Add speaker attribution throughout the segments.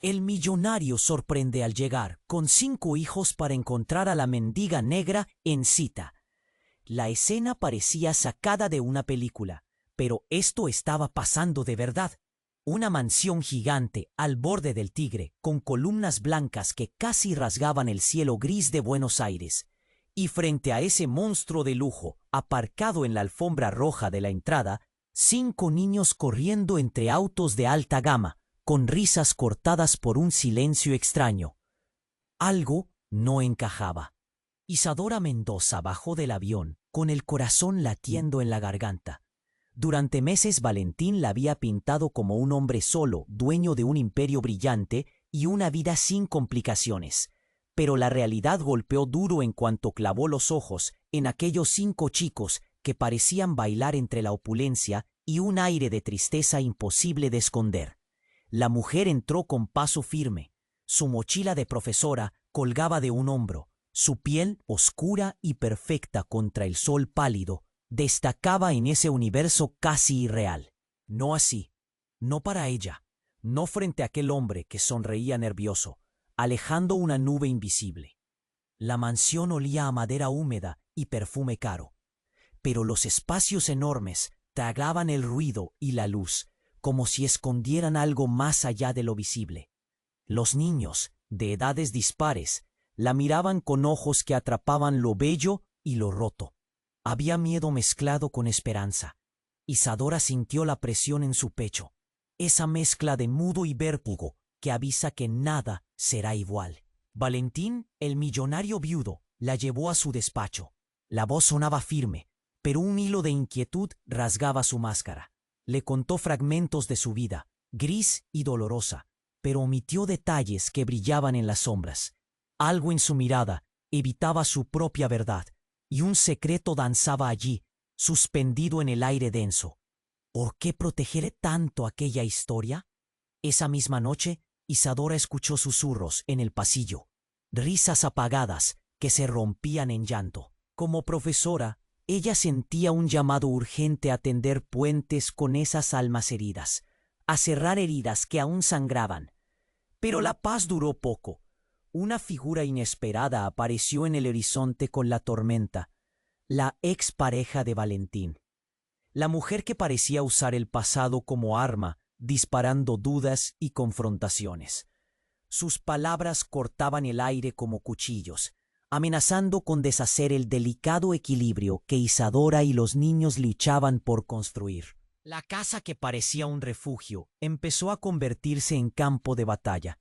Speaker 1: El millonario sorprende al llegar, con 5 hijos para encontrar a la mendiga negra en cita. La escena parecía sacada de una película, pero esto estaba pasando de verdad. Una mansión gigante al borde del Tigre, con columnas blancas que casi rasgaban el cielo gris de Buenos Aires. Y frente a ese monstruo de lujo, aparcado en la alfombra roja de la entrada, 5 niños corriendo entre autos de alta gama, con risas cortadas por un silencio extraño. Algo no encajaba. Isadora Mendoza bajó del avión, con el corazón latiendo en la garganta. Durante meses Valentín la había pintado como un hombre solo, dueño de un imperio brillante y una vida sin complicaciones. Pero la realidad golpeó duro en cuanto clavó los ojos en aquellos 5 chicos que parecían bailar entre la opulencia y un aire de tristeza imposible de esconder. La mujer entró con paso firme. Su mochila de profesora colgaba de un hombro. Su piel, oscura y perfecta contra el sol pálido, destacaba en ese universo casi irreal. No así, no para ella, no frente a aquel hombre que sonreía nervioso, alejando una nube invisible. La mansión olía a madera húmeda y perfume caro, pero los espacios enormes tragaban el ruido y la luz, como si escondieran algo más allá de lo visible. Los niños, de edades dispares, la miraban con ojos que atrapaban lo bello y lo roto. Había miedo mezclado con esperanza. Isadora sintió la presión en su pecho, esa mezcla de mudo y vértigo que avisa que nada será igual. Valentín, el millonario viudo, la llevó a su despacho. La voz sonaba firme, pero un hilo de inquietud rasgaba su máscara. Le contó fragmentos de su vida, gris y dolorosa, pero omitió detalles que brillaban en las sombras. Algo en su mirada evitaba su propia verdad, y un secreto danzaba allí, suspendido en el aire denso. ¿Por qué proteger tanto aquella historia? Esa misma noche, Isadora escuchó susurros en el pasillo, risas apagadas que se rompían en llanto. Como profesora, ella sentía un llamado urgente a tender puentes con esas almas heridas, a cerrar heridas que aún sangraban. Pero la paz duró poco. Una figura inesperada apareció en el horizonte con la tormenta, la expareja de Valentín. La mujer que parecía usar el pasado como arma, disparando dudas y confrontaciones. Sus palabras cortaban el aire como cuchillos, amenazando con deshacer el delicado equilibrio que Isadora y los niños luchaban por construir. La casa que parecía un refugio empezó a convertirse en campo de batalla.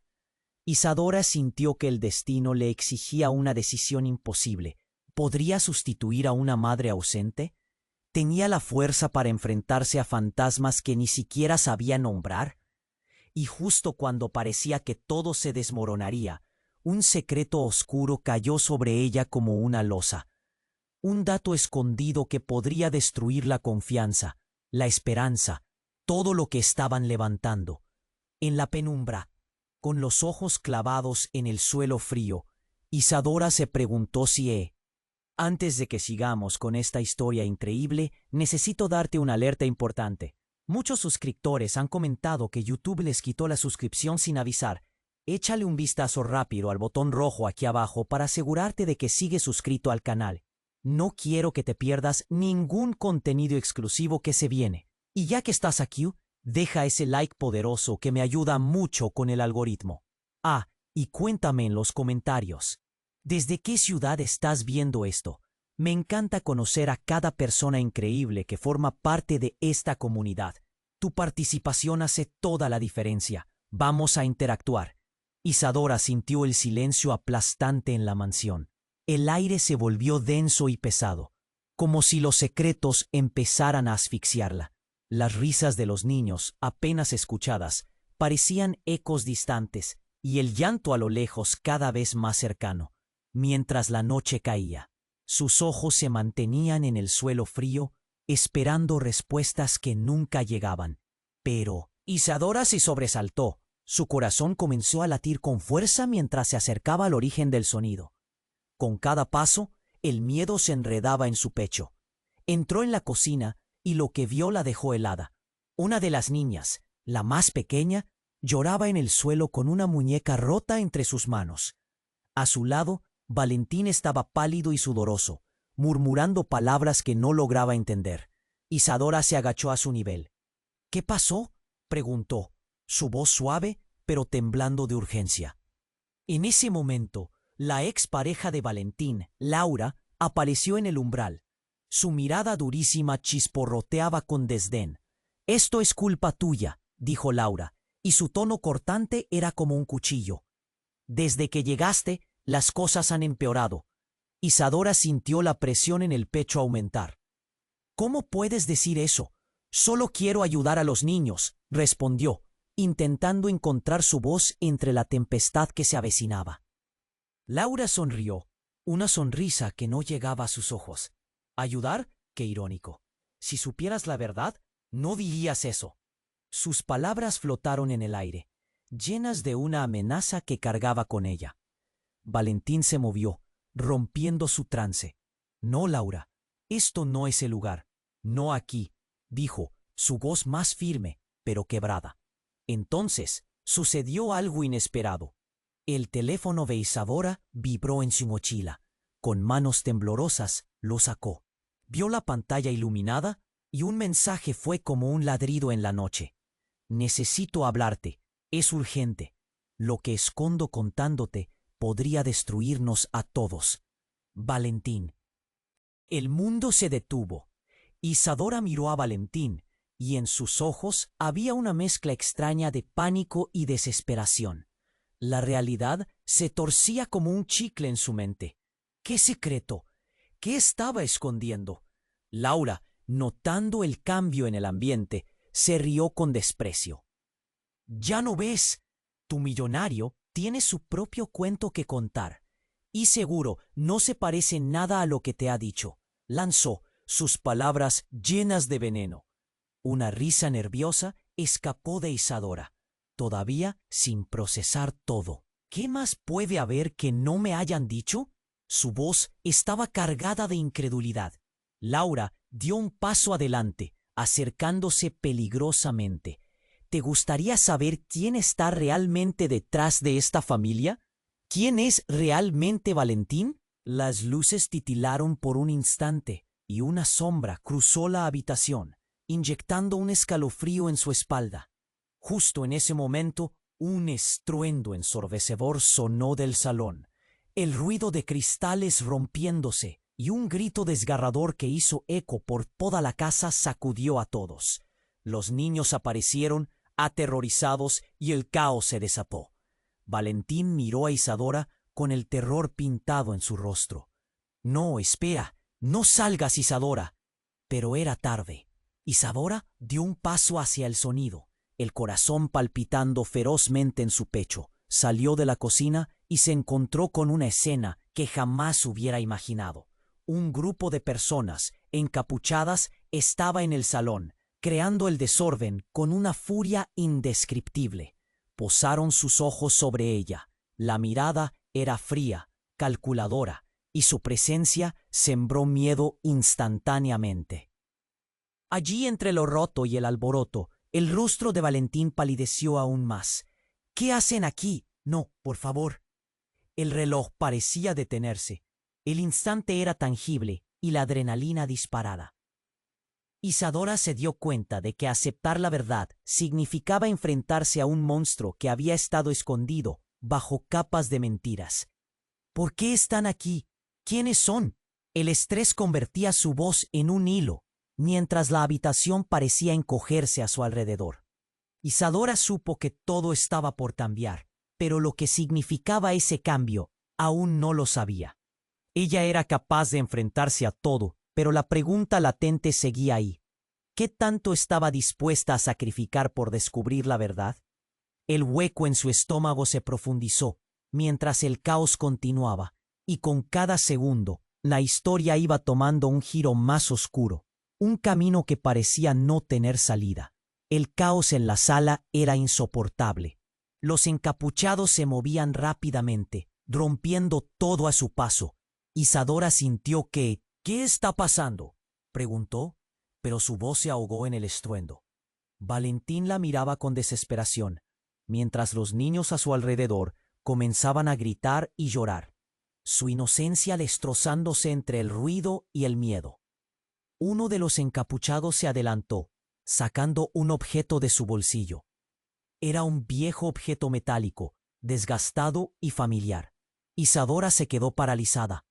Speaker 1: Isadora sintió que el destino le exigía una decisión imposible. ¿Podría sustituir a una madre ausente? ¿Tenía la fuerza para enfrentarse a fantasmas que ni siquiera sabía nombrar? Y justo cuando parecía que todo se desmoronaría, un secreto oscuro cayó sobre ella como una losa. Un dato escondido que podría destruir la confianza, la esperanza, todo lo que estaban levantando. En la penumbra, con los ojos clavados en el suelo frío, Isadora se preguntó si antes de que sigamos con esta historia increíble, necesito darte una alerta importante. Muchos suscriptores han comentado que YouTube les quitó la suscripción sin avisar. Échale un vistazo rápido al botón rojo aquí abajo para asegurarte de que sigues suscrito al canal. No quiero que te pierdas ningún contenido exclusivo que se viene. Y ya que estás aquí, deja ese like poderoso que me ayuda mucho con el algoritmo. Y cuéntame en los comentarios, ¿desde qué ciudad estás viendo esto? Me encanta conocer a cada persona increíble que forma parte de esta comunidad. Tu participación hace toda la diferencia. Vamos a interactuar. Isadora sintió el silencio aplastante en la mansión. El aire se volvió denso y pesado, como si los secretos empezaran a asfixiarla. Las risas de los niños, apenas escuchadas, parecían ecos distantes, y el llanto a lo lejos cada vez más cercano. Mientras la noche caía, sus ojos se mantenían en el suelo frío, esperando respuestas que nunca llegaban. Pero Isadora se sobresaltó. Su corazón comenzó a latir con fuerza mientras se acercaba al origen del sonido. Con cada paso, el miedo se enredaba en su pecho. Entró en la cocina y lo que vio la dejó helada. Una de las niñas, la más pequeña, Lloraba en el suelo con una muñeca rota entre sus manos. A su lado, Valentín estaba pálido y sudoroso, murmurando palabras que no lograba entender. Isadora se agachó a su nivel. ¿Qué pasó?, preguntó, su voz suave, pero temblando de urgencia. En ese momento, la expareja de Valentín, Laura, apareció en el umbral. Su mirada durísima chisporroteaba con desdén. «Esto es culpa tuya», dijo Laura, y su tono cortante era como un cuchillo. «Desde que llegaste, las cosas han empeorado». Isadora sintió la presión en el pecho aumentar. «¿Cómo puedes decir eso? Solo quiero ayudar a los niños», respondió, intentando encontrar su voz entre la tempestad que se avecinaba. Laura sonrió, una sonrisa que no llegaba a sus ojos. ¿Ayudar? Qué irónico. Si supieras la verdad, no dirías eso. Sus palabras flotaron en el aire, llenas de una amenaza que cargaba con ella. Valentín se movió, rompiendo su trance. «No, Laura, esto no es el lugar. No aquí», dijo, su voz más firme, pero quebrada. Entonces, sucedió algo inesperado. El teléfono de Isadora vibró en su mochila. Con manos temblorosas, lo sacó. Vio la pantalla iluminada y un mensaje fue como un ladrido en la noche. «Necesito hablarte. Es urgente. Lo que escondo contándote podría destruirnos a todos. Valentín». El mundo se detuvo. Isadora miró a Valentín, y en sus ojos había una mezcla extraña de pánico y desesperación. La realidad se torcía como un chicle en su mente. ¿Qué secreto? ¿Qué estaba escondiendo? Laura, notando el cambio en el ambiente, se rió con desprecio. «¿Ya no ves? Tu millonario tiene su propio cuento que contar. Y seguro no se parece nada a lo que te ha dicho», lanzó, sus palabras llenas de veneno. Una risa nerviosa escapó de Isadora, todavía sin procesar todo. «¿Qué más puede haber que no me hayan dicho?». Su voz estaba cargada de incredulidad. Laura dio un paso adelante, acercándose peligrosamente. «¿Te gustaría saber quién está realmente detrás de esta familia? ¿Quién es realmente Valentín?». Las luces titilaron por un instante y una sombra cruzó la habitación, inyectando un escalofrío en su espalda. Justo en ese momento, un estruendo ensordecedor sonó del salón, el ruido de cristales rompiéndose y un grito desgarrador que hizo eco por toda la casa sacudió a todos. Los niños aparecieron, aterrorizados, y el caos se desató. Valentín miró a Isadora con el terror pintado en su rostro. «No, espera, no salgas, Isadora». Pero era tarde. Isadora dio un paso hacia el sonido, el corazón palpitando ferozmente en su pecho. Salió de la cocina y se encontró con una escena que jamás hubiera imaginado. Un grupo de personas encapuchadas estaba en el salón, creando el desorden con una furia indescriptible. Posaron sus ojos sobre ella. La mirada era fría, calculadora, y su presencia sembró miedo instantáneamente. Allí, entre lo roto y el alboroto, el rostro de Valentín palideció aún más. «¿Qué hacen aquí? No, por favor». El reloj parecía detenerse. El instante era tangible y la adrenalina disparada. Isadora se dio cuenta de que aceptar la verdad significaba enfrentarse a un monstruo que había estado escondido bajo capas de mentiras. «¿Por qué están aquí? ¿Quiénes son?». El estrés convertía su voz en un hilo, mientras la habitación parecía encogerse a su alrededor. Isadora supo que todo estaba por cambiar, pero lo que significaba ese cambio aún no lo sabía. Ella era capaz de enfrentarse a todo, pero la pregunta latente seguía ahí. ¿Qué tanto estaba dispuesta a sacrificar por descubrir la verdad? El hueco en su estómago se profundizó, mientras el caos continuaba, y con cada segundo, la historia iba tomando un giro más oscuro, un camino que parecía no tener salida. El caos en la sala era insoportable. Los encapuchados se movían rápidamente, rompiendo todo a su paso. Isadora sintió que... «¿Qué está pasando?», preguntó, pero su voz se ahogó en el estruendo. Valentín la miraba con desesperación. mientras los niños a su alrededor comenzaban a gritar y llorar, su inocencia destrozándose entre el ruido y el miedo. Uno de los encapuchados se adelantó, sacando un objeto de su bolsillo. Era un viejo objeto metálico, desgastado y familiar. Isadora se quedó paralizada.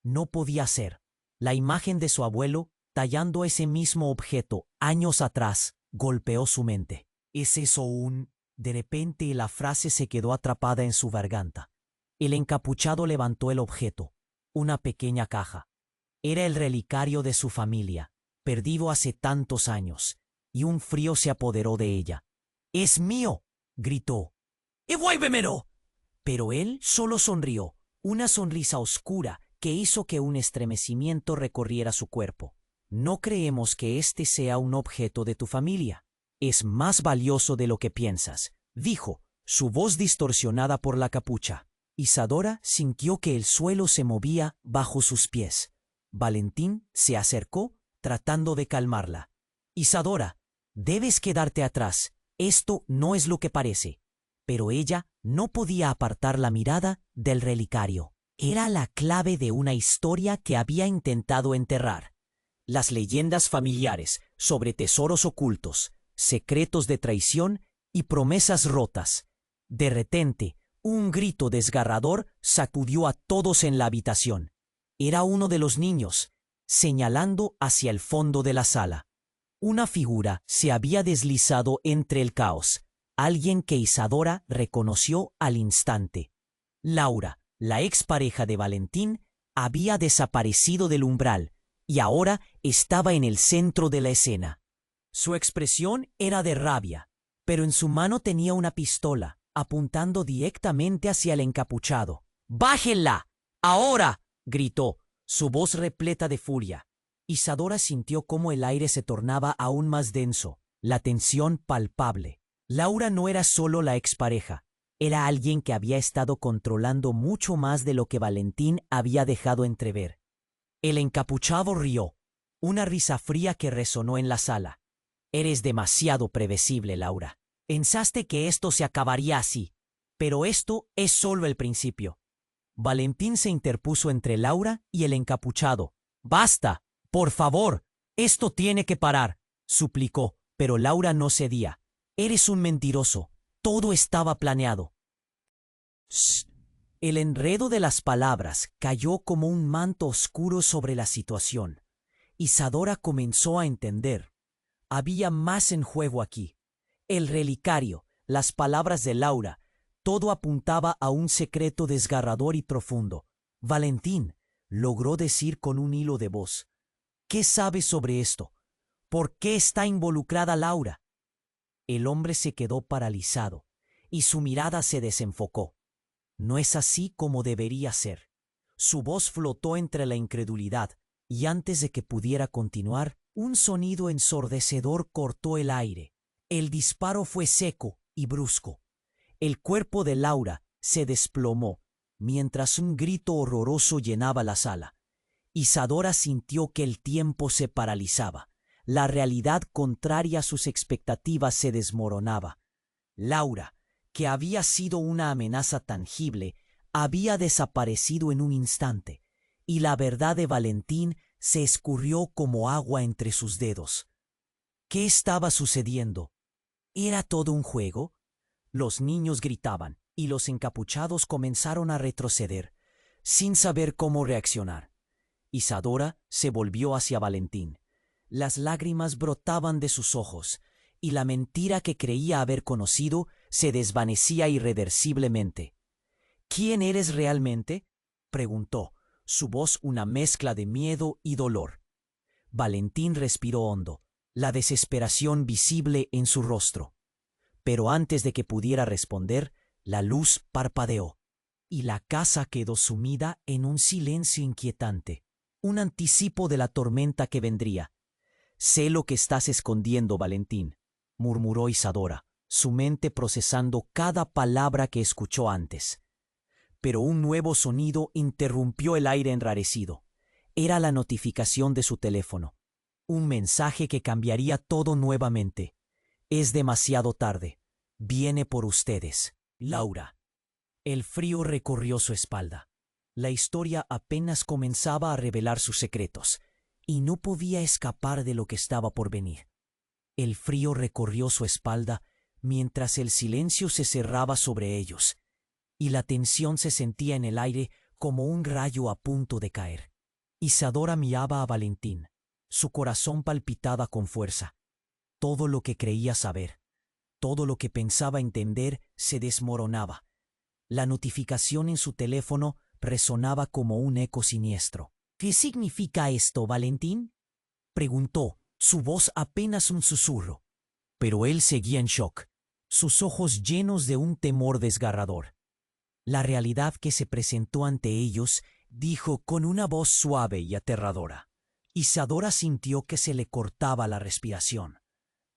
Speaker 1: No podía ser. La imagen de su abuelo, tallando ese mismo objeto años atrás, golpeó su mente. ¿Es eso un...? De repente la frase se quedó atrapada en su garganta. El encapuchado levantó el objeto, una pequeña caja. Era el relicario de su familia, perdido hace tantos años, y un frío se apoderó de ella. ¡Es mío!, gritó. ¡Devuélvemelo! Pero él solo sonrió, una sonrisa oscura que hizo que un estremecimiento recorriera su cuerpo. No creemos que este sea un objeto de tu familia. Es más valioso de lo que piensas, dijo, su voz distorsionada por la capucha. Isadora sintió que el suelo se movía bajo sus pies. Valentín se acercó, tratando de calmarla. Isadora, debes quedarte atrás. Esto no es lo que parece. Pero ella no podía apartar la mirada del relicario. Era la clave de una historia que había intentado enterrar. Las leyendas familiares sobre tesoros ocultos, secretos de traición y promesas rotas. De repente, un grito desgarrador sacudió a todos en la habitación. Era uno de los niños, señalando hacia el fondo de la sala. Una figura se había deslizado entre el caos, alguien que Isadora reconoció al instante. Laura, la expareja de Valentín, había desaparecido del umbral y ahora estaba en el centro de la escena. Su expresión era de rabia, pero en su mano tenía una pistola, apuntando directamente hacia el encapuchado. ¡Bájenla! ¡Ahora!, gritó, su voz repleta de furia. Isadora sintió cómo el aire se tornaba aún más denso, la tensión palpable. Laura no era solo la expareja, era alguien que había estado controlando mucho más de lo que Valentín había dejado entrever. El encapuchado rió, una risa fría que resonó en la sala. Eres demasiado previsible, Laura. Pensaste que esto se acabaría así, pero esto es solo el principio. Valentín se interpuso entre Laura y el encapuchado. ¡Basta! ¡Por favor! Esto tiene que parar, suplicó, pero Laura no cedía. Eres un mentiroso. Todo estaba planeado. Shh. El enredo de las palabras cayó como un manto oscuro sobre la situación. Isadora comenzó a entender. Había más en juego aquí. El relicario, las palabras de Laura, todo apuntaba a un secreto desgarrador y profundo. Valentín logró decir con un hilo de voz. ¿Qué sabes sobre esto? ¿Por qué está involucrada Laura? El hombre se quedó paralizado y su mirada se desenfocó. No es así como debería ser. Su voz flotó entre la incredulidad y antes de que pudiera continuar, un sonido ensordecedor cortó el aire. El disparo fue seco y brusco. El cuerpo de Laura se desplomó mientras un grito horroroso llenaba la sala. Isadora sintió que el tiempo se paralizaba. La realidad contraria a sus expectativas se desmoronaba. Laura, que había sido una amenaza tangible, había desaparecido en un instante, y la verdad de Valentín se escurrió como agua entre sus dedos. ¿Qué estaba sucediendo? ¿Era todo un juego? Los niños gritaban, y los encapuchados comenzaron a retroceder, sin saber cómo reaccionar. Isadora se volvió hacia Valentín. Las lágrimas brotaban de sus ojos, y la mentira que creía haber conocido se desvanecía irreversiblemente. ¿Quién eres realmente?, preguntó, su voz una mezcla de miedo y dolor. Valentín respiró hondo, la desesperación visible en su rostro. Pero antes de que pudiera responder, la luz parpadeó, y la casa quedó sumida en un silencio inquietante, un anticipo de la tormenta que vendría. «Sé lo que estás escondiendo, Valentín», murmuró Isadora, su mente procesando cada palabra que escuchó antes. Pero un nuevo sonido interrumpió el aire enrarecido. Era la notificación de su teléfono. Un mensaje que cambiaría todo nuevamente. «Es demasiado tarde. Viene por ustedes, Laura. El frío recorrió su espalda. La historia apenas comenzaba a revelar sus secretos, y no podía escapar de lo que estaba por venir. El frío recorrió su espalda mientras el silencio se cerraba sobre ellos, y la tensión se sentía en el aire como un rayo a punto de caer. Isadora miraba a Valentín. Su corazón palpitaba con fuerza. Todo lo que creía saber, todo lo que pensaba entender, se desmoronaba. La notificación en su teléfono resonaba como un eco siniestro. ¿Qué significa esto, Valentín?, preguntó, su voz apenas un susurro. Pero él seguía en shock, sus ojos llenos de un temor desgarrador. La realidad que se presentó ante ellos dijo con una voz suave y aterradora. Isadora sintió que se le cortaba la respiración.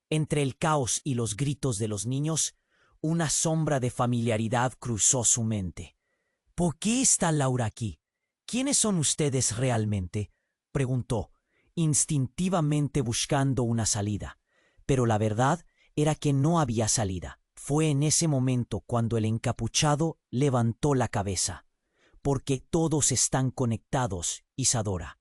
Speaker 1: Entre el caos y los gritos de los niños, una sombra de familiaridad cruzó su mente. ¿Por qué está Laura aquí? ¿Quiénes son ustedes realmente?, preguntó, instintivamente buscando una salida. Pero la verdad era que no había salida. Fue en ese momento cuando el encapuchado levantó la cabeza. Porque todos están conectados, Isadora.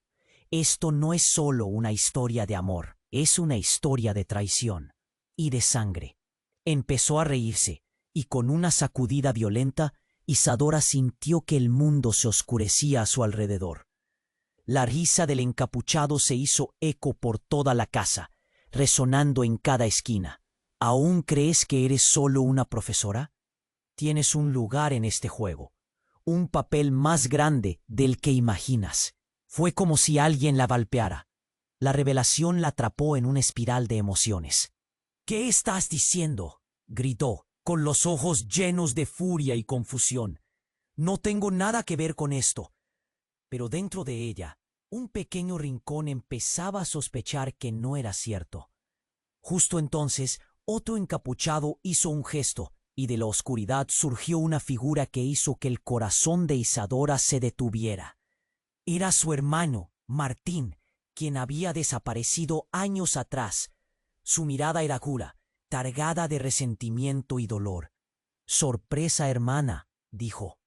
Speaker 1: Esto no es solo una historia de amor, es una historia de traición y de sangre. Empezó a reírse, y con una sacudida violenta, Isadora sintió que el mundo se oscurecía a su alrededor. La risa del encapuchado se hizo eco por toda la casa, resonando en cada esquina. ¿Aún crees que eres solo una profesora? Tienes un lugar en este juego, un papel más grande del que imaginas. Fue como si alguien la golpeara. La revelación la atrapó en una espiral de emociones. ¿Qué estás diciendo?, gritó, con los ojos llenos de furia y confusión. No tengo nada que ver con esto. Pero dentro de ella, un pequeño rincón empezaba a sospechar que no era cierto. Justo entonces, otro encapuchado hizo un gesto, y de la oscuridad surgió una figura que hizo que el corazón de Isadora se detuviera. Era su hermano, Martín, quien había desaparecido años atrás. Su mirada era dura, cargada de resentimiento y dolor. «Sorpresa, hermana», dijo.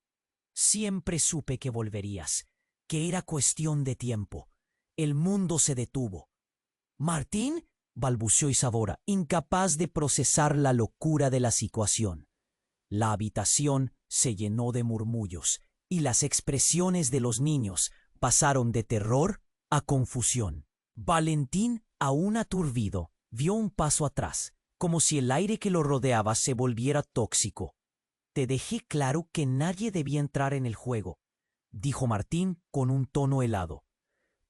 Speaker 1: «Siempre supe que volverías, que era cuestión de tiempo». El mundo se detuvo. «¿Martín?», balbuceó Isadora, incapaz de procesar la locura de la situación. La habitación se llenó de murmullos, y las expresiones de los niños pasaron de terror a confusión. Valentín, aún aturdido, dio un paso atrás, como si el aire que lo rodeaba se volviera tóxico. «Te dejé claro que nadie debía entrar en el juego», dijo Martín con un tono helado.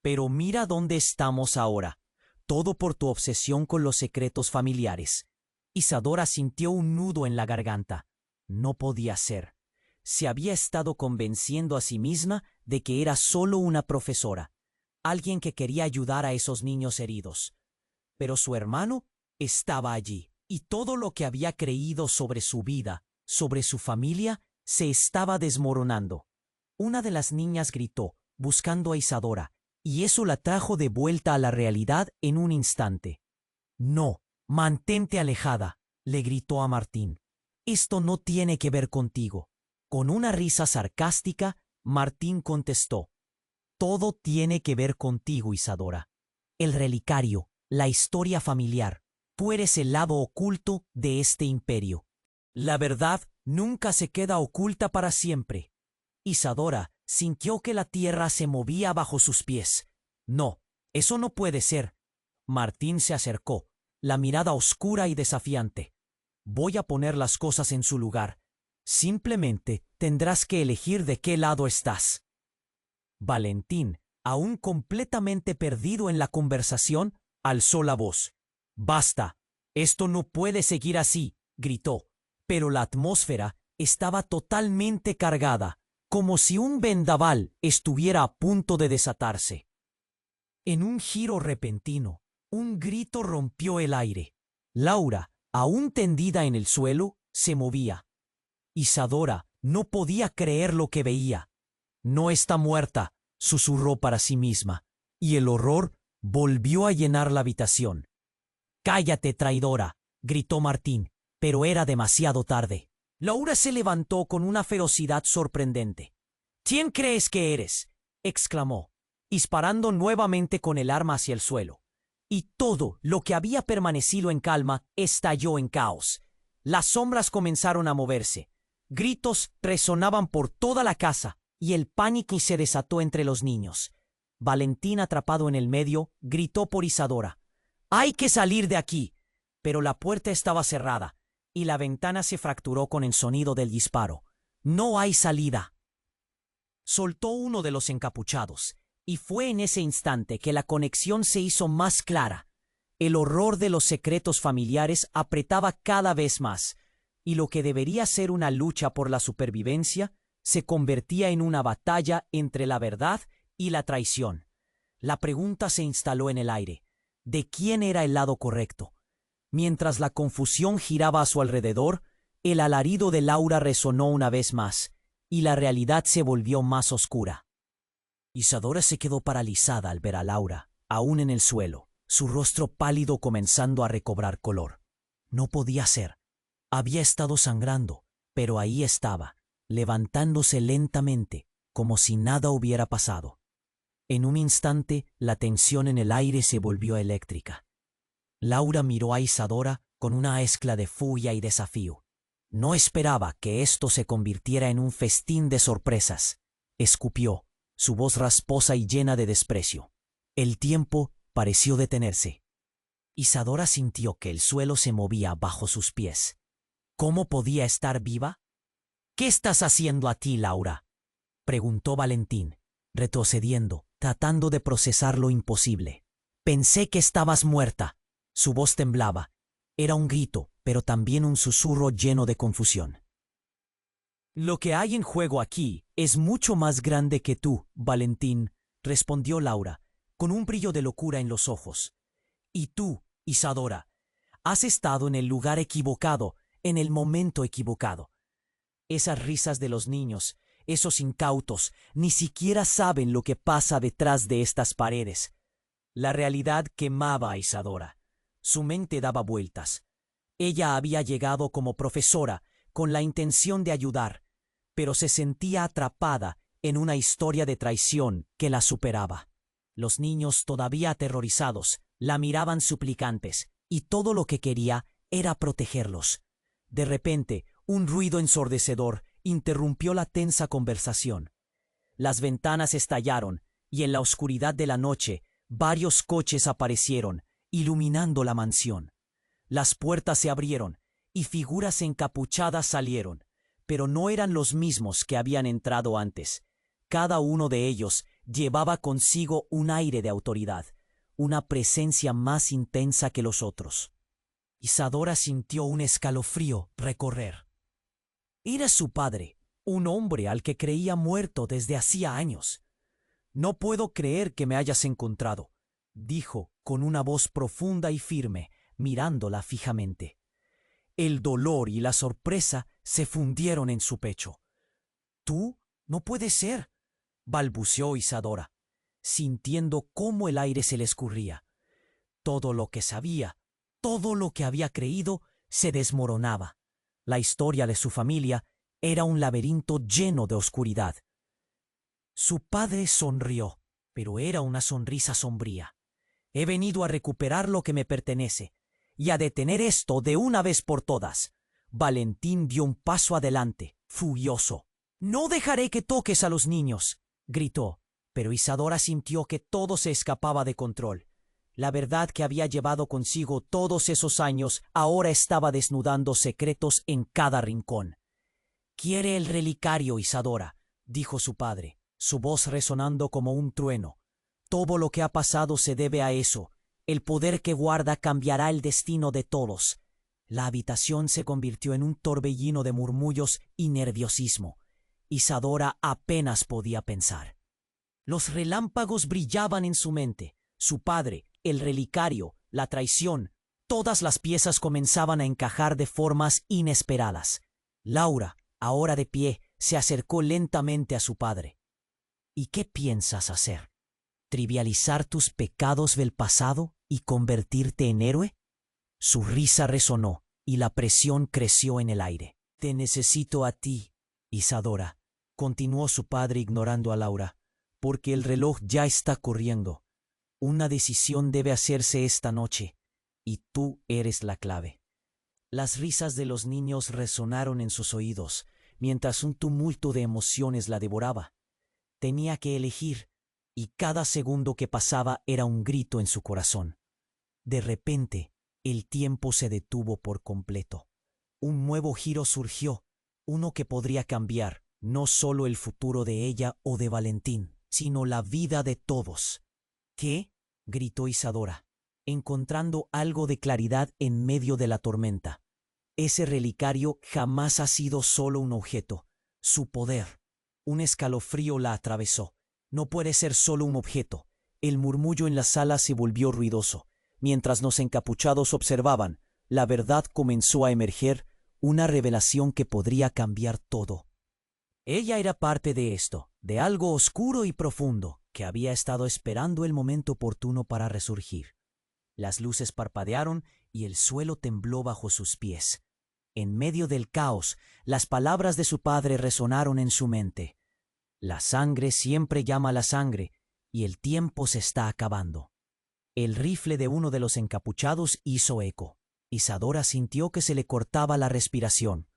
Speaker 1: «Pero mira dónde estamos ahora. Todo por tu obsesión con los secretos familiares». Isadora sintió un nudo en la garganta. No podía ser. Se había estado convenciendo a sí misma de que era solo una profesora, alguien que quería ayudar a esos niños heridos. Pero su hermano estaba allí, y todo lo que había creído sobre su vida, sobre su familia, se estaba desmoronando. Una de las niñas gritó, buscando a Isadora, y eso la trajo de vuelta a la realidad en un instante. «No, mantente alejada», le gritó a Martín. «Esto no tiene que ver contigo». Con una risa sarcástica, Martín contestó: «Todo tiene que ver contigo, Isadora. El relicario, la historia familiar. Tú eres el lado oculto de este imperio. La verdad nunca se queda oculta para siempre». Isadora sintió que la tierra se movía bajo sus pies. «No, eso no puede ser». Martín se acercó, la mirada oscura y desafiante. «Voy a poner las cosas en su lugar. Simplemente tendrás que elegir de qué lado estás». Valentín, aún completamente perdido en la conversación, alzó la voz. «Basta, esto no puede seguir así», gritó. Pero la atmósfera estaba totalmente cargada, como si un vendaval estuviera a punto de desatarse. En un giro repentino, un grito rompió el aire. Laura, aún tendida en el suelo, se movía. Isadora no podía creer lo que veía. «No está muerta», susurró para sí misma, y el horror volvió a llenar la habitación. «Cállate, traidora», gritó Martín, pero era demasiado tarde. Laura se levantó con una ferocidad sorprendente. ¿Quién crees que eres?, exclamó, disparando nuevamente con el arma hacia el suelo. Y todo lo que había permanecido en calma estalló en caos. Las sombras comenzaron a moverse. Gritos resonaban por toda la casa y el pánico se desató entre los niños. Valentín, atrapado en el medio, gritó por Isadora. «¡Hay que salir de aquí!». Pero la puerta estaba cerrada y la ventana se fracturó con el sonido del disparo. «No hay salida», soltó uno de los encapuchados, y fue en ese instante que la conexión se hizo más clara. El horror de los secretos familiares apretaba cada vez más, y lo que debería ser una lucha por la supervivencia se convertía en una batalla entre la verdad y la traición. La pregunta se instaló en el aire: ¿de quién era el lado correcto? Mientras la confusión giraba a su alrededor, el alarido de Laura resonó una vez más, y la realidad se volvió más oscura. Isadora se quedó paralizada al ver a Laura, aún en el suelo, su rostro pálido comenzando a recobrar color. No podía ser. Había estado sangrando, pero ahí estaba, levantándose lentamente, como si nada hubiera pasado. En un instante, la tensión en el aire se volvió eléctrica. Laura miró a Isadora con una mezcla de furia y desafío. No esperaba que esto se convirtiera en un festín de sorpresas. Escupió, su voz rasposa y llena de desprecio. El tiempo pareció detenerse. Isadora sintió que el suelo se movía bajo sus pies. ¿Cómo podía estar viva? «¿Qué estás haciendo aquí, Laura?», preguntó Valentín, retrocediendo, tratando de procesar lo imposible. «Pensé que estabas muerta». Su voz temblaba. Era un grito, pero también un susurro lleno de confusión. «Lo que hay en juego aquí es mucho más grande que tú, Valentín», respondió Laura, con un brillo de locura en los ojos. «Y tú, Isadora, has estado en el lugar equivocado, en el momento equivocado. Esas risas de los niños, esos incautos, ni siquiera saben lo que pasa detrás de estas paredes». La realidad quemaba a Isadora. Su mente daba vueltas. Ella había llegado como profesora con la intención de ayudar, pero se sentía atrapada en una historia de traición que la superaba. Los niños, todavía aterrorizados, la miraban suplicantes, y todo lo que quería era protegerlos. De repente, un ruido ensordecedor interrumpió la tensa conversación. Las ventanas estallaron, y en la oscuridad de la noche, varios coches aparecieron, iluminando la mansión. Las puertas se abrieron, y figuras encapuchadas salieron, pero no eran los mismos que habían entrado antes. Cada uno de ellos llevaba consigo un aire de autoridad, una presencia más intensa que los otros. Isadora sintió un escalofrío recorrer. Era su padre, un hombre al que creía muerto desde hacía años. «No puedo creer que me hayas encontrado», dijo con una voz profunda y firme, mirándola fijamente. El dolor y la sorpresa se fundieron en su pecho. «¿Tú? No puede ser», balbuceó Isadora, sintiendo cómo el aire se le escurría. Todo lo que sabía, todo lo que había creído, se desmoronaba. La historia de su familia era un laberinto lleno de oscuridad. Su padre sonrió, pero era una sonrisa sombría. «He venido a recuperar lo que me pertenece y a detener esto de una vez por todas». Valentín dio un paso adelante, furioso. «No dejaré que toques a los niños», gritó, pero Isadora sintió que todo se escapaba de control. La verdad que había llevado consigo todos esos años ahora estaba desnudando secretos en cada rincón. «Quiere el relicario, Isadora», dijo su padre, su voz resonando como un trueno. «Todo lo que ha pasado se debe a eso. El poder que guarda cambiará el destino de todos». La habitación se convirtió en un torbellino de murmullos y nerviosismo. Isadora apenas podía pensar. Los relámpagos brillaban en su mente. Su padre, el relicario, la traición, todas las piezas comenzaban a encajar de formas inesperadas. Laura, ahora de pie, se acercó lentamente a su padre. «¿Y qué piensas hacer? ¿Trivializar tus pecados del pasado y convertirte en héroe?». Su risa resonó, y la presión creció en el aire. Te necesito a ti, Isadora, continuó su padre ignorando a Laura, porque el reloj ya está corriendo. Una decisión debe hacerse esta noche, y tú eres la clave. Las risas de los niños resonaron en sus oídos, mientras un tumulto de emociones la devoraba. Tenía que elegir, y cada segundo que pasaba era un grito en su corazón. De repente, el tiempo se detuvo por completo. Un nuevo giro surgió, uno que podría cambiar no solo el futuro de ella o de Valentín, sino la vida de todos. ¿Qué? Gritó Isadora, encontrando algo de claridad en medio de la tormenta. Ese relicario jamás ha sido solo un objeto. Su poder. Un escalofrío la atravesó. No puede ser solo un objeto. El murmullo en la sala se volvió ruidoso. Mientras los encapuchados observaban, la verdad comenzó a emerger, una revelación que podría cambiar todo. Ella era parte de esto, de algo oscuro y profundo, que había estado esperando el momento oportuno para resurgir. Las luces parpadearon y el suelo tembló bajo sus pies. En medio del caos, las palabras de su padre resonaron en su mente. La sangre siempre llama a la sangre, y el tiempo se está acabando. El rifle de uno de los encapuchados hizo eco. Isadora sintió que se le cortaba la respiración.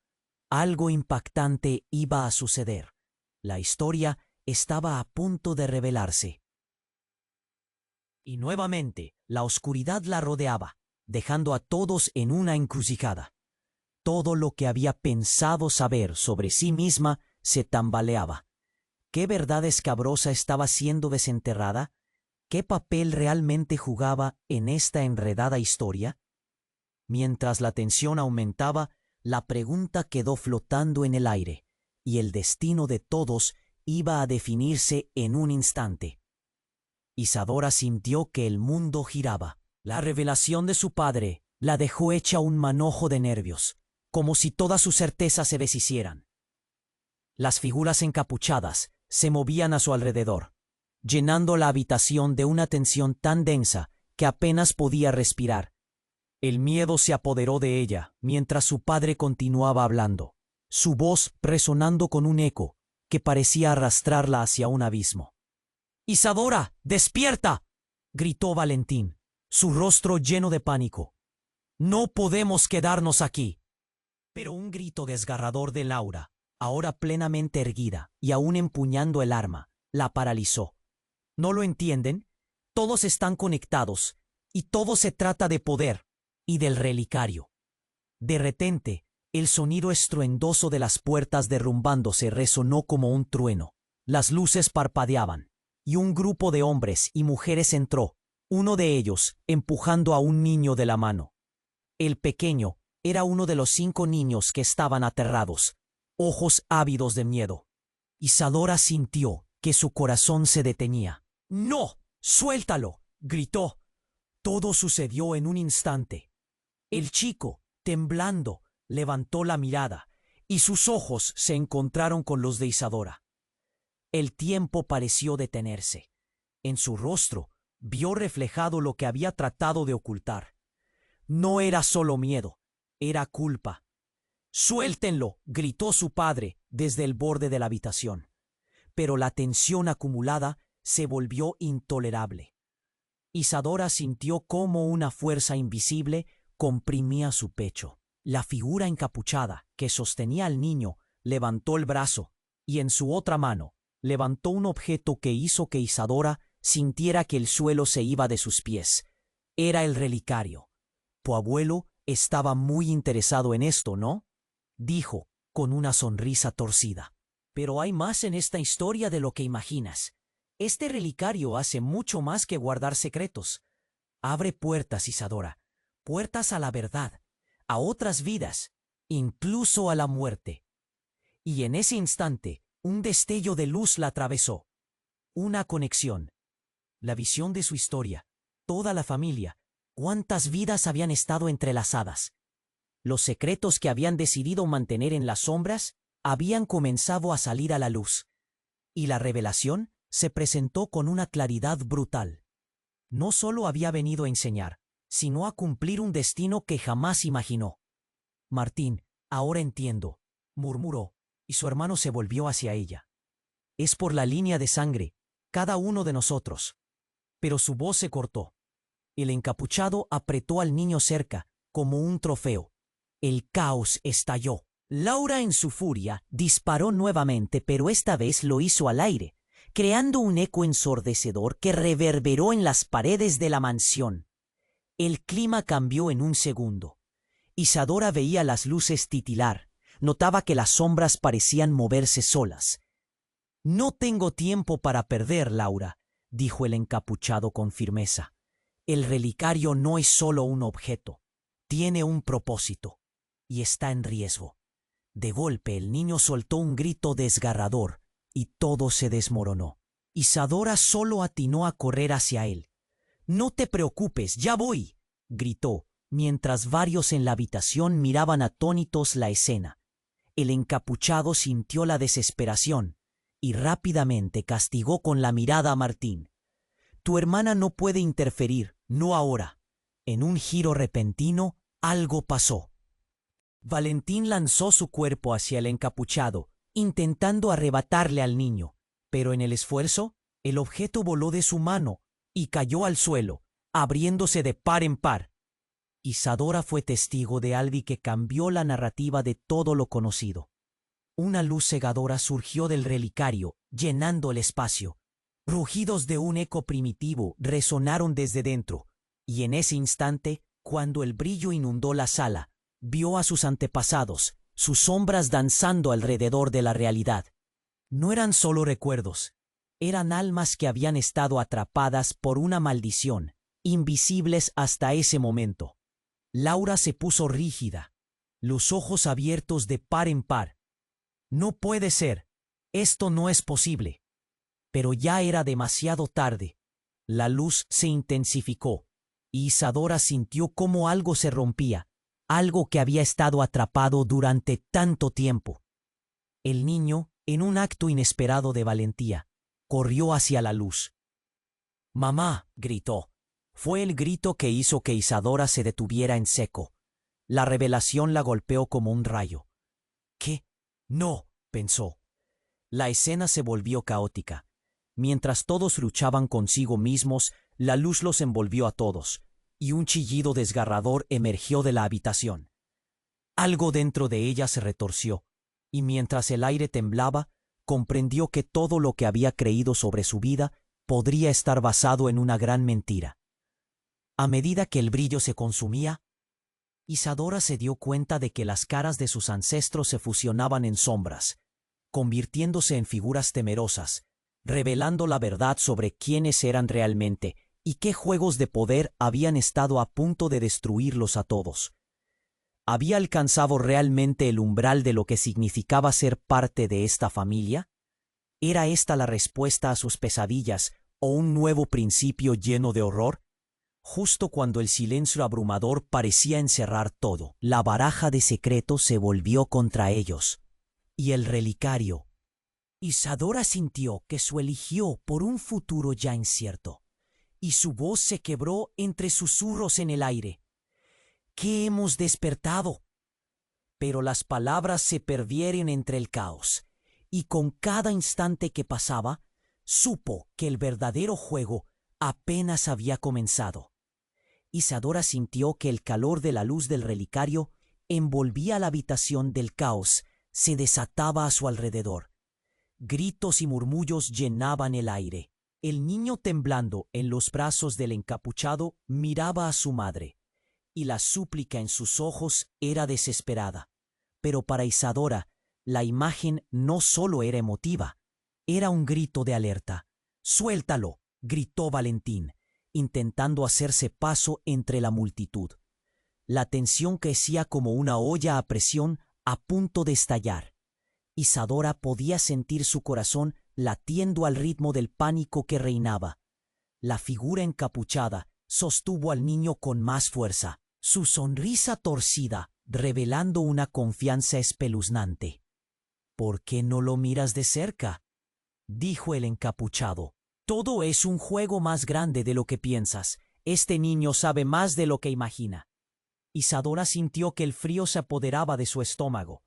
Speaker 1: Algo impactante iba a suceder. La historia estaba a punto de revelarse. Y nuevamente, la oscuridad la rodeaba, dejando a todos en una encrucijada. Todo lo que había pensado saber sobre sí misma se tambaleaba. ¿Qué verdad escabrosa estaba siendo desenterrada? ¿Qué papel realmente jugaba en esta enredada historia? Mientras la tensión aumentaba, la pregunta quedó flotando en el aire, y el destino de todos iba a definirse en un instante. Isadora sintió que el mundo giraba. La revelación de su padre la dejó hecha un manojo de nervios, como si todas sus certezas se deshicieran. Las figuras encapuchadas se movían a su alrededor, llenando la habitación de una tensión tan densa que apenas podía respirar. El miedo se apoderó de ella mientras su padre continuaba hablando, su voz resonando con un eco que parecía arrastrarla hacia un abismo. «¡Isadora, despierta!», gritó Valentín, su rostro lleno de pánico. «No podemos quedarnos aquí». Pero un grito desgarrador de Laura, ahora plenamente erguida y aún empuñando el arma, la paralizó. ¿No lo entienden? Todos están conectados, y todo se trata de poder y del relicario. De repente, el sonido estruendoso de las puertas derrumbándose resonó como un trueno. Las luces parpadeaban, y un grupo de hombres y mujeres entró, uno de ellos empujando a un niño de la mano. El pequeño era uno de los 5 niños que estaban aterrados, ojos ávidos de miedo. Isadora sintió que su corazón se detenía. «¡No! ¡Suéltalo!», gritó. Todo sucedió en un instante. El chico, temblando, levantó la mirada, y sus ojos se encontraron con los de Isadora. El tiempo pareció detenerse. En su rostro vio reflejado lo que había tratado de ocultar. No era solo miedo, era culpa. «¡Suéltenlo!», gritó su padre desde el borde de la habitación. Pero la tensión acumulada se volvió intolerable. Isadora sintió cómo una fuerza invisible comprimía su pecho. La figura encapuchada que sostenía al niño levantó el brazo y en su otra mano levantó un objeto que hizo que Isadora sintiera que el suelo se iba de sus pies. Era el relicario. «Tu abuelo estaba muy interesado en esto, ¿no?», dijo con una sonrisa torcida. «Pero hay más en esta historia de lo que imaginas. Este relicario hace mucho más que guardar secretos. Abre puertas, Isadora, puertas a la verdad, a otras vidas, incluso a la muerte». Y en ese instante, un destello de luz la atravesó. Una conexión. La visión de su historia. Toda la familia. ¿Cuántas vidas habían estado entrelazadas? Los secretos que habían decidido mantener en las sombras habían comenzado a salir a la luz. Y la revelación se presentó con una claridad brutal. No solo había venido a enseñar, sino a cumplir un destino que jamás imaginó. Martín, ahora entiendo, murmuró, y su hermano se volvió hacia ella. Es por la línea de sangre, cada uno de nosotros. Pero su voz se cortó. El encapuchado apretó al niño cerca, como un trofeo. El caos estalló. Laura, en su furia, disparó nuevamente, pero esta vez lo hizo al aire, creando un eco ensordecedor que reverberó en las paredes de la mansión. El clima cambió en un segundo. Isadora veía las luces titilar, notaba que las sombras parecían moverse solas. «No tengo tiempo para perder, Laura», dijo el encapuchado con firmeza. «El relicario no es solo un objeto, tiene un propósito, y está en riesgo». De golpe el niño soltó un grito desgarrador, y todo se desmoronó. Isadora solo atinó a correr hacia él. «No te preocupes, ya voy», gritó, mientras varios en la habitación miraban atónitos la escena. El encapuchado sintió la desesperación y rápidamente castigó con la mirada a Martín. «Tu hermana no puede interferir, no ahora». En un giro repentino, algo pasó. Valentín lanzó su cuerpo hacia el encapuchado, intentando arrebatarle al niño, pero en el esfuerzo, el objeto voló de su mano y cayó al suelo, abriéndose de par en par. Isadora fue testigo de algo que cambió la narrativa de todo lo conocido. Una luz cegadora surgió del relicario, llenando el espacio. Rugidos de un eco primitivo resonaron desde dentro, y en ese instante, cuando el brillo inundó la sala, vio a sus antepasados, sus sombras danzando alrededor de la realidad. No eran solo recuerdos, eran almas que habían estado atrapadas por una maldición, invisibles hasta ese momento. Laura se puso rígida, los ojos abiertos de par en par. «No puede ser, esto no es posible». Pero ya era demasiado tarde. La luz se intensificó, y Isadora sintió cómo algo se rompía, algo que había estado atrapado durante tanto tiempo. El niño, en un acto inesperado de valentía, corrió hacia la luz. «¡Mamá!», gritó. Fue el grito que hizo que Isadora se detuviera en seco. La revelación la golpeó como un rayo. «¿Qué? No», pensó. La escena se volvió caótica. Mientras todos luchaban consigo mismos, la luz los envolvió a todos, y un chillido desgarrador emergió de la habitación. Algo dentro de ella se retorció, y mientras el aire temblaba, comprendió que todo lo que había creído sobre su vida podría estar basado en una gran mentira. A medida que el brillo se consumía, Isadora se dio cuenta de que las caras de sus ancestros se fusionaban en sombras, convirtiéndose en figuras temerosas, revelando la verdad sobre quiénes eran realmente y qué juegos de poder habían estado a punto de destruirlos a todos. ¿Había alcanzado realmente el umbral de lo que significaba ser parte de esta familia? ¿Era esta la respuesta a sus pesadillas o un nuevo principio lleno de horror? Justo cuando el silencio abrumador parecía encerrar todo, la baraja de secretos se volvió contra ellos. Y el relicario. Isadora sintió que se eligió por un futuro ya incierto, y su voz se quebró entre susurros en el aire. «¿Qué hemos despertado?». Pero las palabras se perdieron entre el caos, y con cada instante que pasaba, supo que el verdadero juego apenas había comenzado. Isadora sintió que el calor de la luz del relicario envolvía la habitación del caos, se desataba a su alrededor. Gritos y murmullos llenaban el aire. El niño, temblando en los brazos del encapuchado, miraba a su madre, y la súplica en sus ojos era desesperada. Pero para Isadora, la imagen no solo era emotiva, era un grito de alerta. «¡Suéltalo!», gritó Valentín, intentando hacerse paso entre la multitud. La tensión crecía como una olla a presión a punto de estallar. Isadora podía sentir su corazón latiendo al ritmo del pánico que reinaba. La figura encapuchada sostuvo al niño con más fuerza, su sonrisa torcida, revelando una confianza espeluznante. «¿Por qué no lo miras de cerca?», dijo el encapuchado. «Todo es un juego más grande de lo que piensas. Este niño sabe más de lo que imagina». Isadora sintió que el frío se apoderaba de su estómago.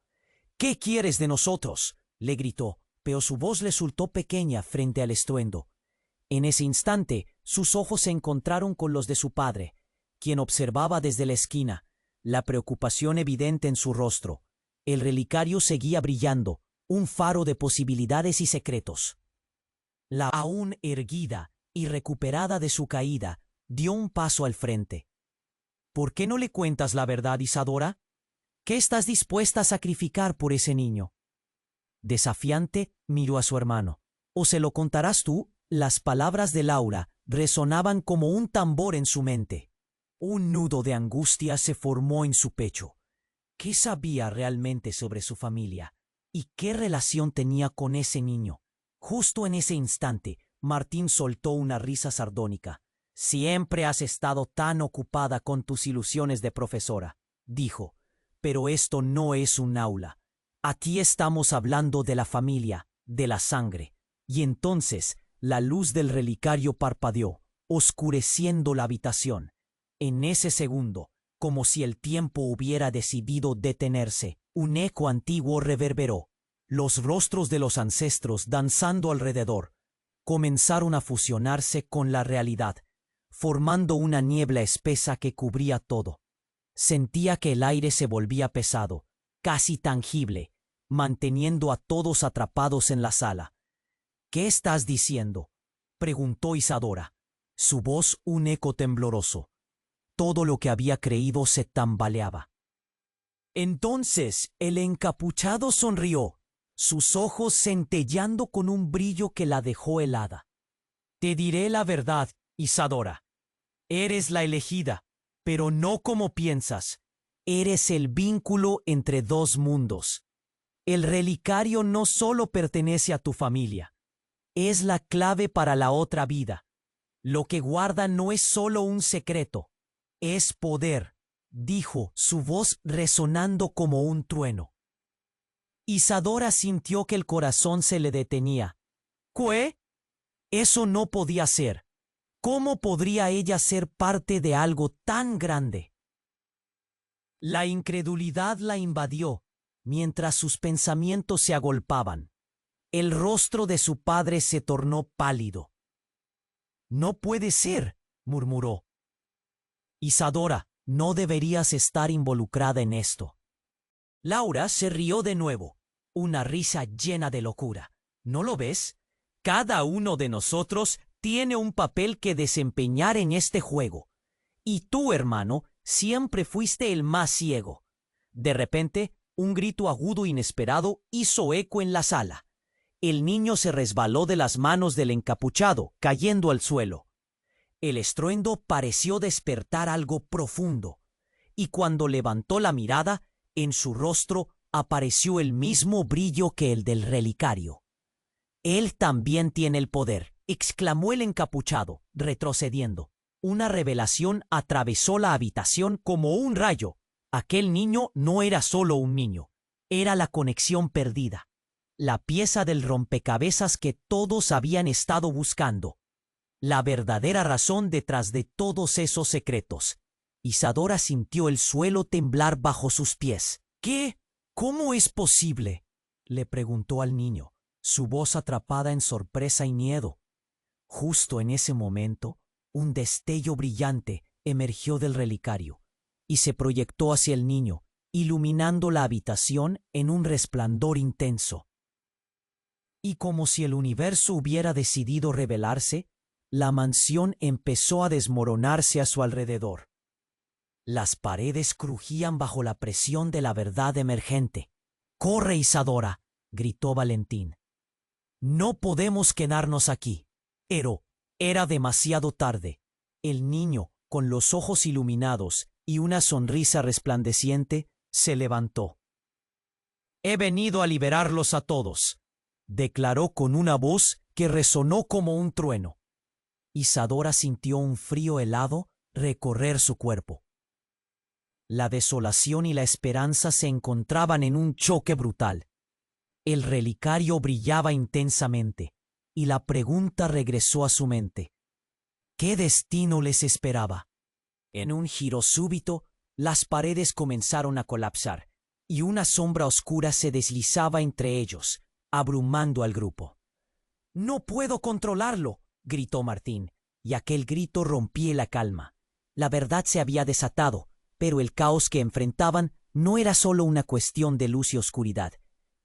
Speaker 1: «¿Qué quieres de nosotros?», le gritó, pero su voz resultó pequeña frente al estruendo. En ese instante, sus ojos se encontraron con los de su padre, quien observaba desde la esquina, la preocupación evidente en su rostro. El relicario seguía brillando, un faro de posibilidades y secretos. La aún erguida y recuperada de su caída, dio un paso al frente. «¿Por qué no le cuentas la verdad, Isadora? ¿Qué estás dispuesta a sacrificar por ese niño?». Desafiante, miró a su hermano. «¿O se lo contarás tú?». Las palabras de Laura resonaban como un tambor en su mente. Un nudo de angustia se formó en su pecho. ¿Qué sabía realmente sobre su familia? ¿Y qué relación tenía con ese niño? Justo en ese instante, Martín soltó una risa sardónica. «Siempre has estado tan ocupada con tus ilusiones de profesora», dijo. «Pero esto no es un aula. Aquí estamos hablando de la familia, de la sangre». Y entonces la luz del relicario parpadeó, oscureciendo la habitación. En ese segundo, como si el tiempo hubiera decidido detenerse, un eco antiguo reverberó. Los rostros de los ancestros danzando alrededor comenzaron a fusionarse con la realidad, formando una niebla espesa que cubría todo. Sentía que el aire se volvía pesado, casi tangible, manteniendo a todos atrapados en la sala. «¿Qué estás diciendo?», preguntó Isadora, su voz un eco tembloroso. Todo lo que había creído se tambaleaba. Entonces el encapuchado sonrió, sus ojos centelleando con un brillo que la dejó helada. «Te diré la verdad, Isadora. Eres la elegida, pero no como piensas. Eres el vínculo entre dos mundos. El relicario no solo pertenece a tu familia, es la clave para la otra vida. Lo que guarda no es solo un secreto, es poder», dijo, su voz resonando como un trueno. Isadora sintió que el corazón se le detenía. «¿Qué? Eso no podía ser. ¿Cómo podría ella ser parte de algo tan grande?». La incredulidad la invadió, mientras sus pensamientos se agolpaban. El rostro de su padre se tornó pálido. «No puede ser», murmuró. «Isadora, no deberías estar involucrada en esto». Laura se rió de nuevo, una risa llena de locura. «¿No lo ves? Cada uno de nosotros tiene un papel que desempeñar en este juego. Y tú, hermano, siempre fuiste el más ciego». De repente, un grito agudo inesperado hizo eco en la sala. El niño se resbaló de las manos del encapuchado, cayendo al suelo. El estruendo pareció despertar algo profundo, y cuando levantó la mirada, en su rostro apareció el mismo brillo que el del relicario. «Él también tiene el poder», exclamó el encapuchado, retrocediendo. Una revelación atravesó la habitación como un rayo. Aquel niño no era solo un niño, era la conexión perdida, la pieza del rompecabezas que todos habían estado buscando, la verdadera razón detrás de todos esos secretos. Isadora sintió el suelo temblar bajo sus pies. «¿Qué? ¿Cómo es posible?», le preguntó al niño, su voz atrapada en sorpresa y miedo. Justo en ese momento, un destello brillante emergió del relicario y se proyectó hacia el niño, iluminando la habitación en un resplandor intenso. Y como si el universo hubiera decidido revelarse, la mansión empezó a desmoronarse a su alrededor. Las paredes crujían bajo la presión de la verdad emergente. «¡Corre, Isadora!», gritó Valentín. «No podemos quedarnos aquí». Pero era demasiado tarde. El niño, con los ojos iluminados y una sonrisa resplandeciente, se levantó. «He venido a liberarlos a todos», declaró con una voz que resonó como un trueno. Isadora sintió un frío helado recorrer su cuerpo. La desolación y la esperanza se encontraban en un choque brutal. El relicario brillaba intensamente, y la pregunta regresó a su mente. ¿Qué destino les esperaba? En un giro súbito, Las paredes comenzaron a colapsar, y una sombra oscura se deslizaba entre ellos, abrumando al grupo. «¡No puedo controlarlo!», gritó Martín, y aquel grito rompía la calma. La verdad se había desatado, pero el caos que enfrentaban no era solo una cuestión de luz y oscuridad.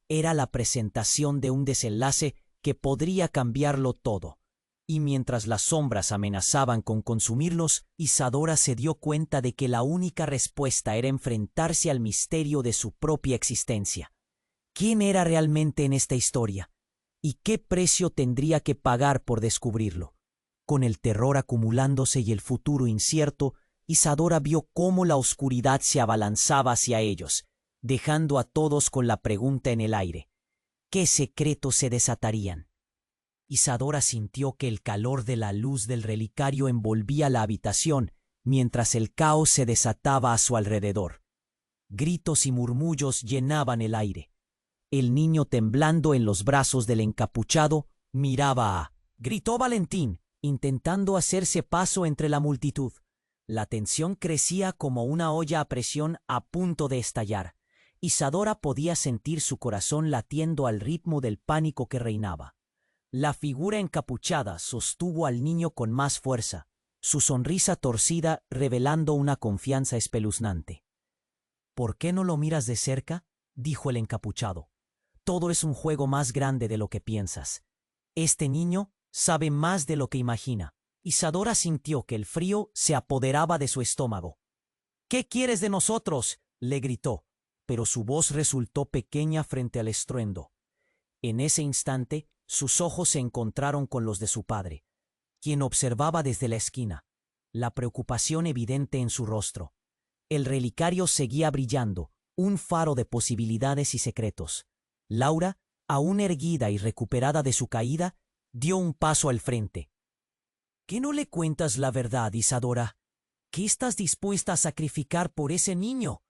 Speaker 1: Era la presentación de un desenlace que podría cambiarlo todo. Y mientras las sombras amenazaban con consumirlos, Isadora se dio cuenta de que la única respuesta era enfrentarse al misterio de su propia existencia. ¿Quién era realmente en esta historia? ¿Y qué precio tendría que pagar por descubrirlo? Con el terror acumulándose y el futuro incierto, Isadora vio cómo la oscuridad se abalanzaba hacia ellos, dejando a todos con la pregunta en el aire. ¿Qué secretos se desatarían? Isadora sintió que el calor de la luz del relicario envolvía la habitación, mientras el caos se desataba a su alrededor. Gritos y murmullos llenaban el aire. El niño, temblando en los brazos del encapuchado, miraba a... Gritó Valentín, intentando hacerse paso entre la multitud. La tensión crecía como una olla a presión a punto de estallar. Isadora podía sentir su corazón latiendo al ritmo del pánico que reinaba. La figura encapuchada sostuvo al niño con más fuerza, su sonrisa torcida revelando una confianza espeluznante. «¿Por qué no lo miras de cerca?», dijo el encapuchado. «Todo es un juego más grande de lo que piensas. Este niño sabe más de lo que imagina». Isadora sintió que el frío se apoderaba de su estómago. «¿Qué quieres de nosotros?», le gritó, pero su voz resultó pequeña frente al estruendo. En ese instante, sus ojos se encontraron con los de su padre, quien observaba desde la esquina, la preocupación evidente en su rostro. El relicario seguía brillando, un faro de posibilidades y secretos. Laura, aún erguida y recuperada de su caída, dio un paso al frente. «¿Qué no le cuentas la verdad, Isadora? ¿Qué estás dispuesta a sacrificar por ese niño?».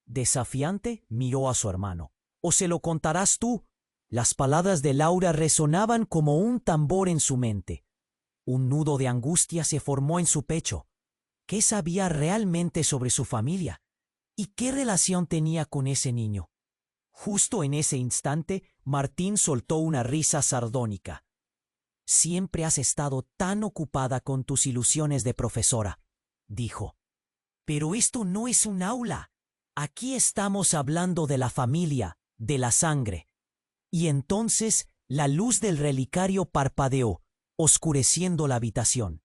Speaker 1: Desafiante, miró a su hermano. «¿O se lo contarás tú?». Las palabras de Laura resonaban como un tambor en su mente. Un nudo de angustia se formó en su pecho. ¿Qué sabía realmente sobre su familia? ¿Y qué relación tenía con ese niño? Justo en ese instante, Martín soltó una risa sardónica. «Siempre has estado tan ocupada con tus ilusiones de profesora», dijo. «Pero esto no es un aula. Aquí estamos hablando de la familia, de la sangre». Y entonces la luz del relicario parpadeó, oscureciendo la habitación.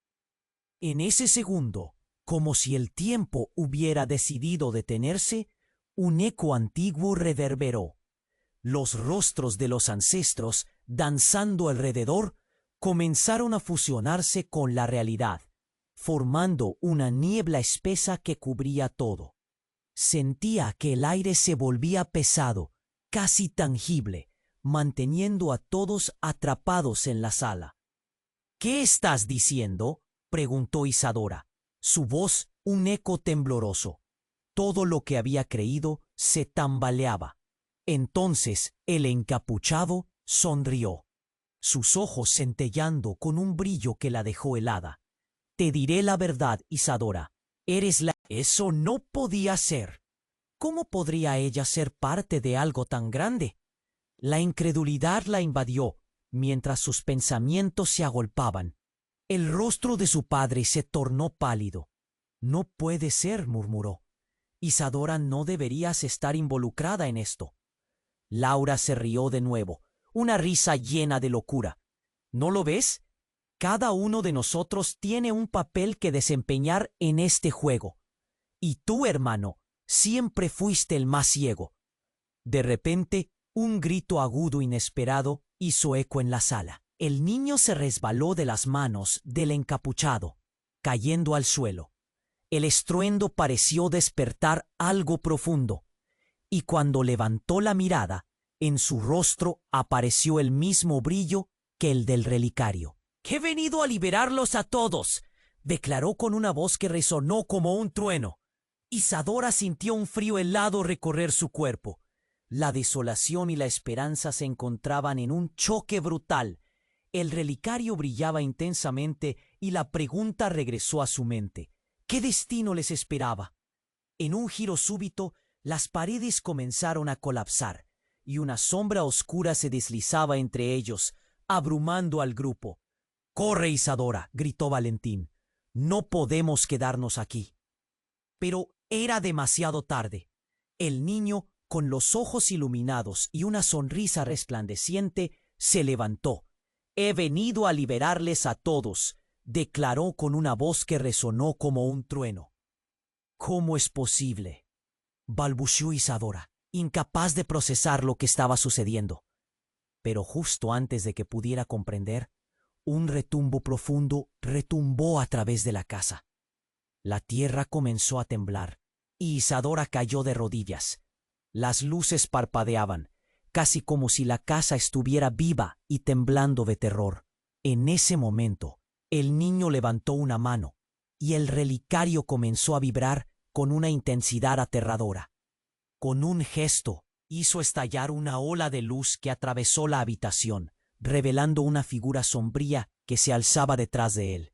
Speaker 1: En ese segundo, como si el tiempo hubiera decidido detenerse, un eco antiguo reverberó. Los rostros de los ancestros, danzando alrededor, comenzaron a fusionarse con la realidad, formando una niebla espesa que cubría todo. Sentía que el aire se volvía pesado, casi tangible, manteniendo a todos atrapados en la sala. «¿Qué estás diciendo?», preguntó Isadora, su voz un eco tembloroso. Todo lo que había creído se tambaleaba. Entonces el encapuchado sonrió, sus ojos centellando con un brillo que la dejó helada. «Te diré la verdad, Isadora. Eres la...». «Eso no podía ser. ¿Cómo podría ella ser parte de algo tan grande?». La incredulidad la invadió, mientras sus pensamientos se agolpaban. El rostro de su padre se tornó pálido. «No puede ser», murmuró. «Isadora, no deberías estar involucrada en esto». Laura se rió de nuevo, una risa llena de locura. «¿No lo ves? Cada uno de nosotros tiene un papel que desempeñar en este juego. Y tú, hermano, siempre fuiste el más ciego». De repente, un grito agudo inesperado hizo eco en la sala. El niño se resbaló de las manos del encapuchado, cayendo al suelo. El estruendo pareció despertar algo profundo, y cuando levantó la mirada, en su rostro apareció el mismo brillo que el del relicario. «He venido a liberarlos a todos», declaró con una voz que resonó como un trueno. Isadora sintió un frío helado recorrer su cuerpo. La desolación y la esperanza se encontraban en un choque brutal. El relicario brillaba intensamente y la pregunta regresó a su mente. ¿Qué destino les esperaba? En un giro súbito, las paredes comenzaron a colapsar, y una sombra oscura se deslizaba entre ellos, abrumando al grupo. «¡Corre, Isadora!», gritó Valentín. «No podemos quedarnos aquí». Pero era demasiado tarde. El niño, con los ojos iluminados y una sonrisa resplandeciente, se levantó. «He venido a liberarles a todos», declaró con una voz que resonó como un trueno. «¿Cómo es posible?», balbuceó Isadora, incapaz de procesar lo que estaba sucediendo. Pero justo antes de que pudiera comprender, un retumbo profundo retumbó a través de la casa. La tierra comenzó a temblar y Isadora cayó de rodillas. Las luces parpadeaban, casi como si la casa estuviera viva y temblando de terror. En ese momento, el niño levantó una mano y el relicario comenzó a vibrar con una intensidad aterradora. Con un gesto, hizo estallar una ola de luz que atravesó la habitación, revelando una figura sombría que se alzaba detrás de él.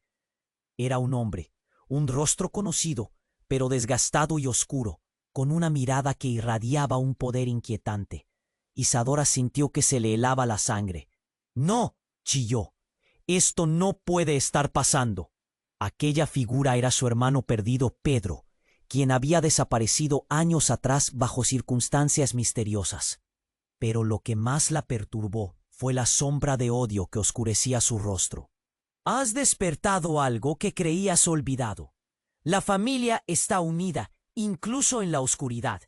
Speaker 1: Era un hombre, un rostro conocido, pero desgastado y oscuro, con una mirada que irradiaba un poder inquietante. Isadora sintió que se le helaba la sangre. «¡No!», chilló. «Esto no puede estar pasando». Aquella figura era su hermano perdido Pedro, quien había desaparecido años atrás bajo circunstancias misteriosas. Pero lo que más la perturbó fue la sombra de odio que oscurecía su rostro. «Has despertado algo que creías olvidado. La familia está unida, incluso en la oscuridad»,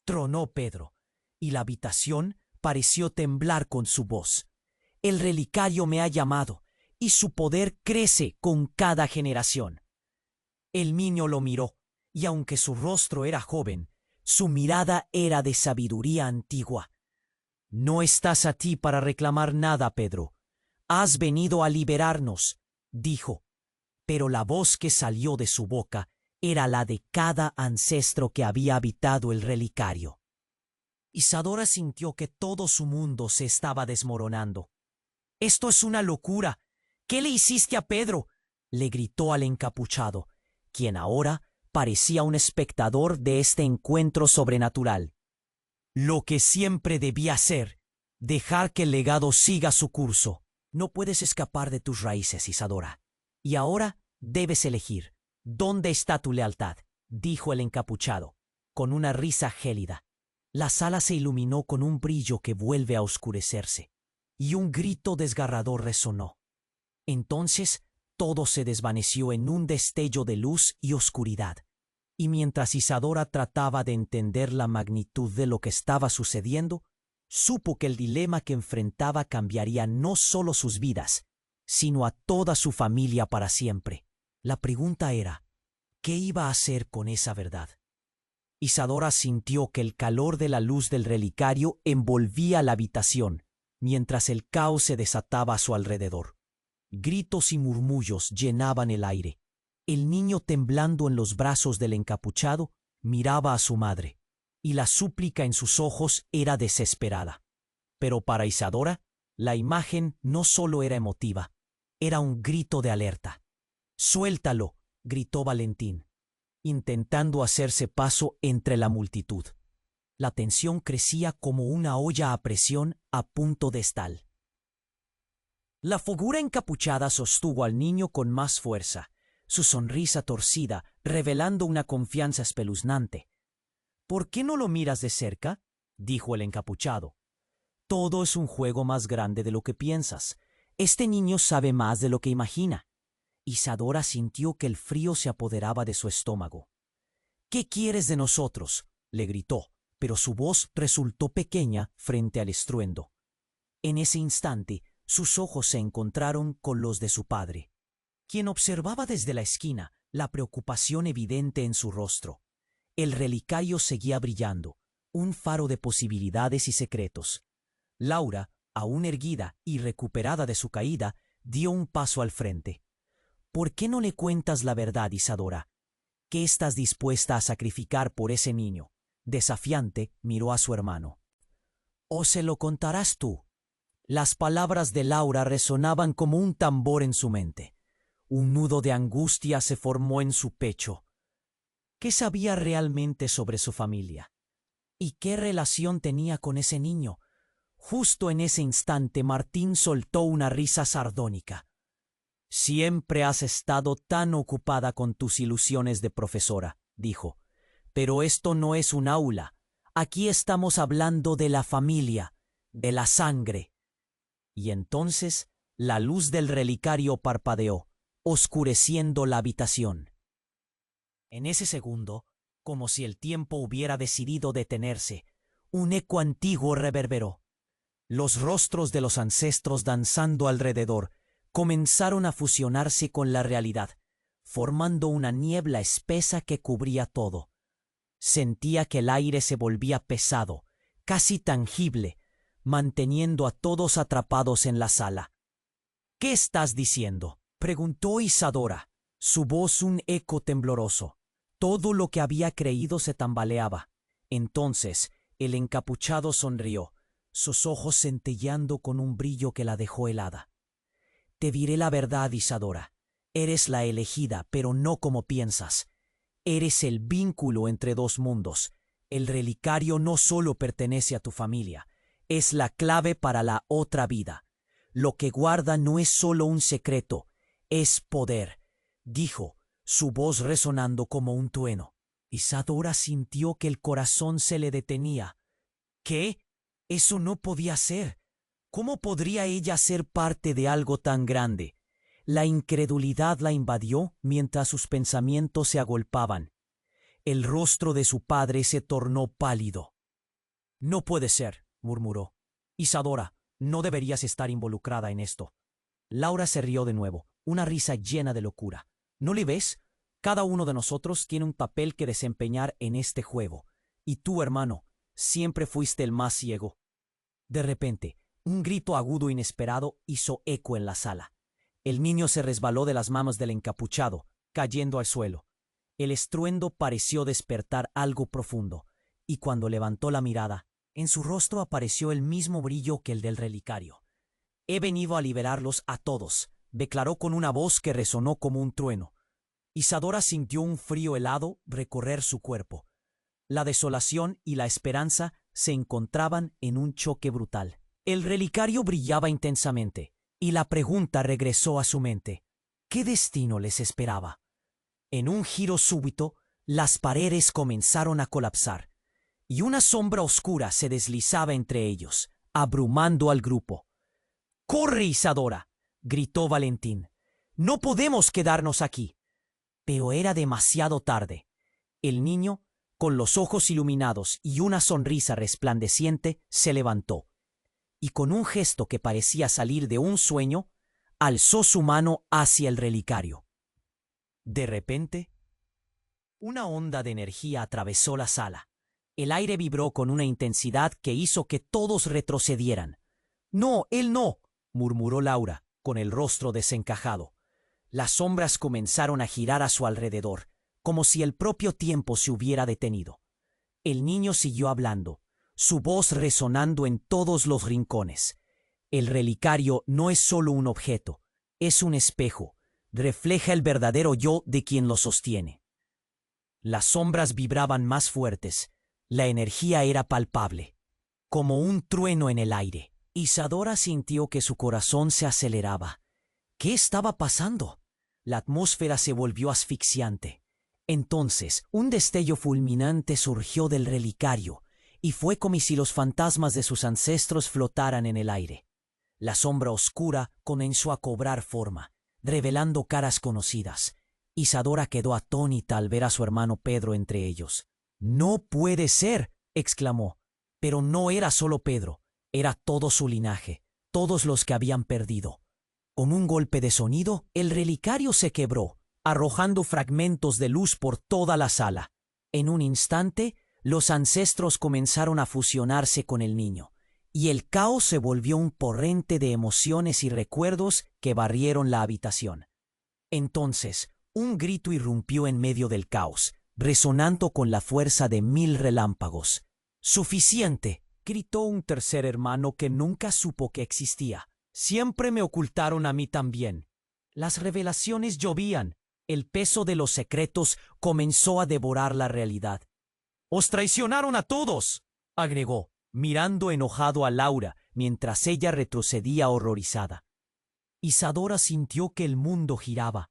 Speaker 1: tronó Pedro, y la habitación pareció temblar con su voz. «El relicario me ha llamado, y su poder crece con cada generación». El niño lo miró, y aunque su rostro era joven, su mirada era de sabiduría antigua. «No estás aquí para reclamar nada, Pedro. Has venido a liberarnos», dijo. Pero la voz que salió de su boca era la de cada ancestro que había habitado el relicario. Isadora sintió que todo su mundo se estaba desmoronando. «¡Esto es una locura! ¿Qué le hiciste a Pedro?», le gritó al encapuchado, quien ahora parecía un espectador de este encuentro sobrenatural. «Lo que siempre debía hacer, dejar que el legado siga su curso. No puedes escapar de tus raíces, Isadora. Y ahora debes elegir. ¿Dónde está tu lealtad?», dijo el encapuchado, con una risa gélida. La sala se iluminó con un brillo que vuelve a oscurecerse, y un grito desgarrador resonó. Entonces todo se desvaneció en un destello de luz y oscuridad, y mientras Isadora trataba de entender la magnitud de lo que estaba sucediendo, supo que el dilema que enfrentaba cambiaría no solo sus vidas, sino a toda su familia para siempre. La pregunta era, ¿qué iba a hacer con esa verdad? Isadora sintió que el calor de la luz del relicario envolvía la habitación, mientras el caos se desataba a su alrededor. Gritos y murmullos llenaban el aire. El niño, temblando en los brazos del encapuchado, miraba a su madre, y la súplica en sus ojos era desesperada. Pero para Isadora, la imagen no solo era emotiva, era un grito de alerta. «¡Suéltalo!», gritó Valentín, intentando hacerse paso entre la multitud. La tensión crecía como una olla a presión a punto de estallar. La figura encapuchada sostuvo al niño con más fuerza, su sonrisa torcida revelando una confianza espeluznante. «¿Por qué no lo miras de cerca?», dijo el encapuchado. «Todo es un juego más grande de lo que piensas. Este niño sabe más de lo que imagina». Isadora sintió que el frío se apoderaba de su estómago. «¿Qué quieres de nosotros?», le gritó, pero su voz resultó pequeña frente al estruendo. En ese instante, sus ojos se encontraron con los de su padre, quien observaba desde la esquina, la preocupación evidente en su rostro. El relicario seguía brillando, un faro de posibilidades y secretos. Laura, aún erguida y recuperada de su caída, dio un paso al frente. «¿Por qué no le cuentas la verdad, Isadora? ¿Qué estás dispuesta a sacrificar por ese niño?», desafiante, miró a su hermano. «¿O se lo contarás tú?». Las palabras de Laura resonaban como un tambor en su mente. Un nudo de angustia se formó en su pecho. ¿Qué sabía realmente sobre su familia? ¿Y qué relación tenía con ese niño? Justo en ese instante Martín soltó una risa sardónica. Siempre has estado tan ocupada con tus ilusiones de profesora, dijo. Pero esto no es un aula. Aquí estamos hablando de la familia, de la sangre. Y entonces la luz del relicario parpadeó, oscureciendo la habitación. En ese segundo, como si el tiempo hubiera decidido detenerse, un eco antiguo reverberó. Los rostros de los ancestros danzando alrededor comenzaron a fusionarse con la realidad, formando una niebla espesa que cubría todo. Sentía que el aire se volvía pesado, casi tangible, manteniendo a todos atrapados en la sala. ¿Qué estás diciendo?, preguntó Isadora, su voz un eco tembloroso. Todo lo que había creído se tambaleaba. Entonces el encapuchado sonrió, sus ojos centelleando con un brillo que la dejó helada. Te diré la verdad, Isadora. Eres la elegida, pero no como piensas. Eres el vínculo entre dos mundos. El relicario no solo pertenece a tu familia, es la clave para la otra vida. Lo que guarda no es solo un secreto, es poder, dijo, su voz resonando como un trueno. Isadora sintió que el corazón se le detenía. ¿Qué? Eso no podía ser. ¿Cómo podría ella ser parte de algo tan grande? La incredulidad la invadió mientras sus pensamientos se agolpaban. El rostro de su padre se tornó pálido. No puede ser, murmuró. Isadora, no deberías estar involucrada en esto. Laura se rió de nuevo, una risa llena de locura. ¿No le ves? Cada uno de nosotros tiene un papel que desempeñar en este juego. Y tú, hermano, siempre fuiste el más ciego. De repente, un grito agudo inesperado hizo eco en la sala. El niño se resbaló de las manos del encapuchado, cayendo al suelo. El estruendo pareció despertar algo profundo, y cuando levantó la mirada, en su rostro apareció el mismo brillo que el del relicario. He venido a liberarlos a todos, declaró con una voz que resonó como un trueno. Isadora sintió un frío helado recorrer su cuerpo. La desolación y la esperanza se encontraban en un choque brutal. El relicario brillaba intensamente, y la pregunta regresó a su mente. ¿Qué destino les esperaba? En un giro súbito, las paredes comenzaron a colapsar, y una sombra oscura se deslizaba entre ellos, abrumando al grupo. ¡Corre, Isadora!, gritó Valentín. ¡No podemos quedarnos aquí! Pero era demasiado tarde. El niño, con los ojos iluminados y una sonrisa resplandeciente, se levantó, y con un gesto que parecía salir de un sueño, alzó su mano hacia el relicario. De repente, una onda de energía atravesó la sala. El aire vibró con una intensidad que hizo que todos retrocedieran. «No, él no», murmuró Laura, con el rostro desencajado. Las sombras comenzaron a girar a su alrededor, como si el propio tiempo se hubiera detenido. El niño siguió hablando, su voz resonando en todos los rincones. El relicario no es solo un objeto, es un espejo. Refleja el verdadero yo de quien lo sostiene. Las sombras vibraban más fuertes. La energía era palpable, como un trueno en el aire. Isadora sintió que su corazón se aceleraba. ¿Qué estaba pasando? La atmósfera se volvió asfixiante. Entonces, un destello fulminante surgió del relicario, y fue como si los fantasmas de sus ancestros flotaran en el aire. La sombra oscura comenzó a cobrar forma, revelando caras conocidas. Isadora quedó atónita al ver a su hermano Pedro entre ellos. «¡No puede ser!», exclamó. Pero no era solo Pedro, era todo su linaje, todos los que habían perdido. Con un golpe de sonido, el relicario se quebró, arrojando fragmentos de luz por toda la sala. En un instante, los ancestros comenzaron a fusionarse con el niño, y el caos se volvió un torrente de emociones y recuerdos que barrieron la habitación. Entonces, un grito irrumpió en medio del caos, resonando con la fuerza de 1000 relámpagos. «¡Suficiente!», gritó un tercer hermano que nunca supo que existía. «Siempre me ocultaron a mí también». Las revelaciones llovían. El peso de los secretos comenzó a devorar la realidad. «¡Os traicionaron a todos!», agregó, mirando enojado a Laura mientras ella retrocedía horrorizada. Isadora sintió que el mundo giraba.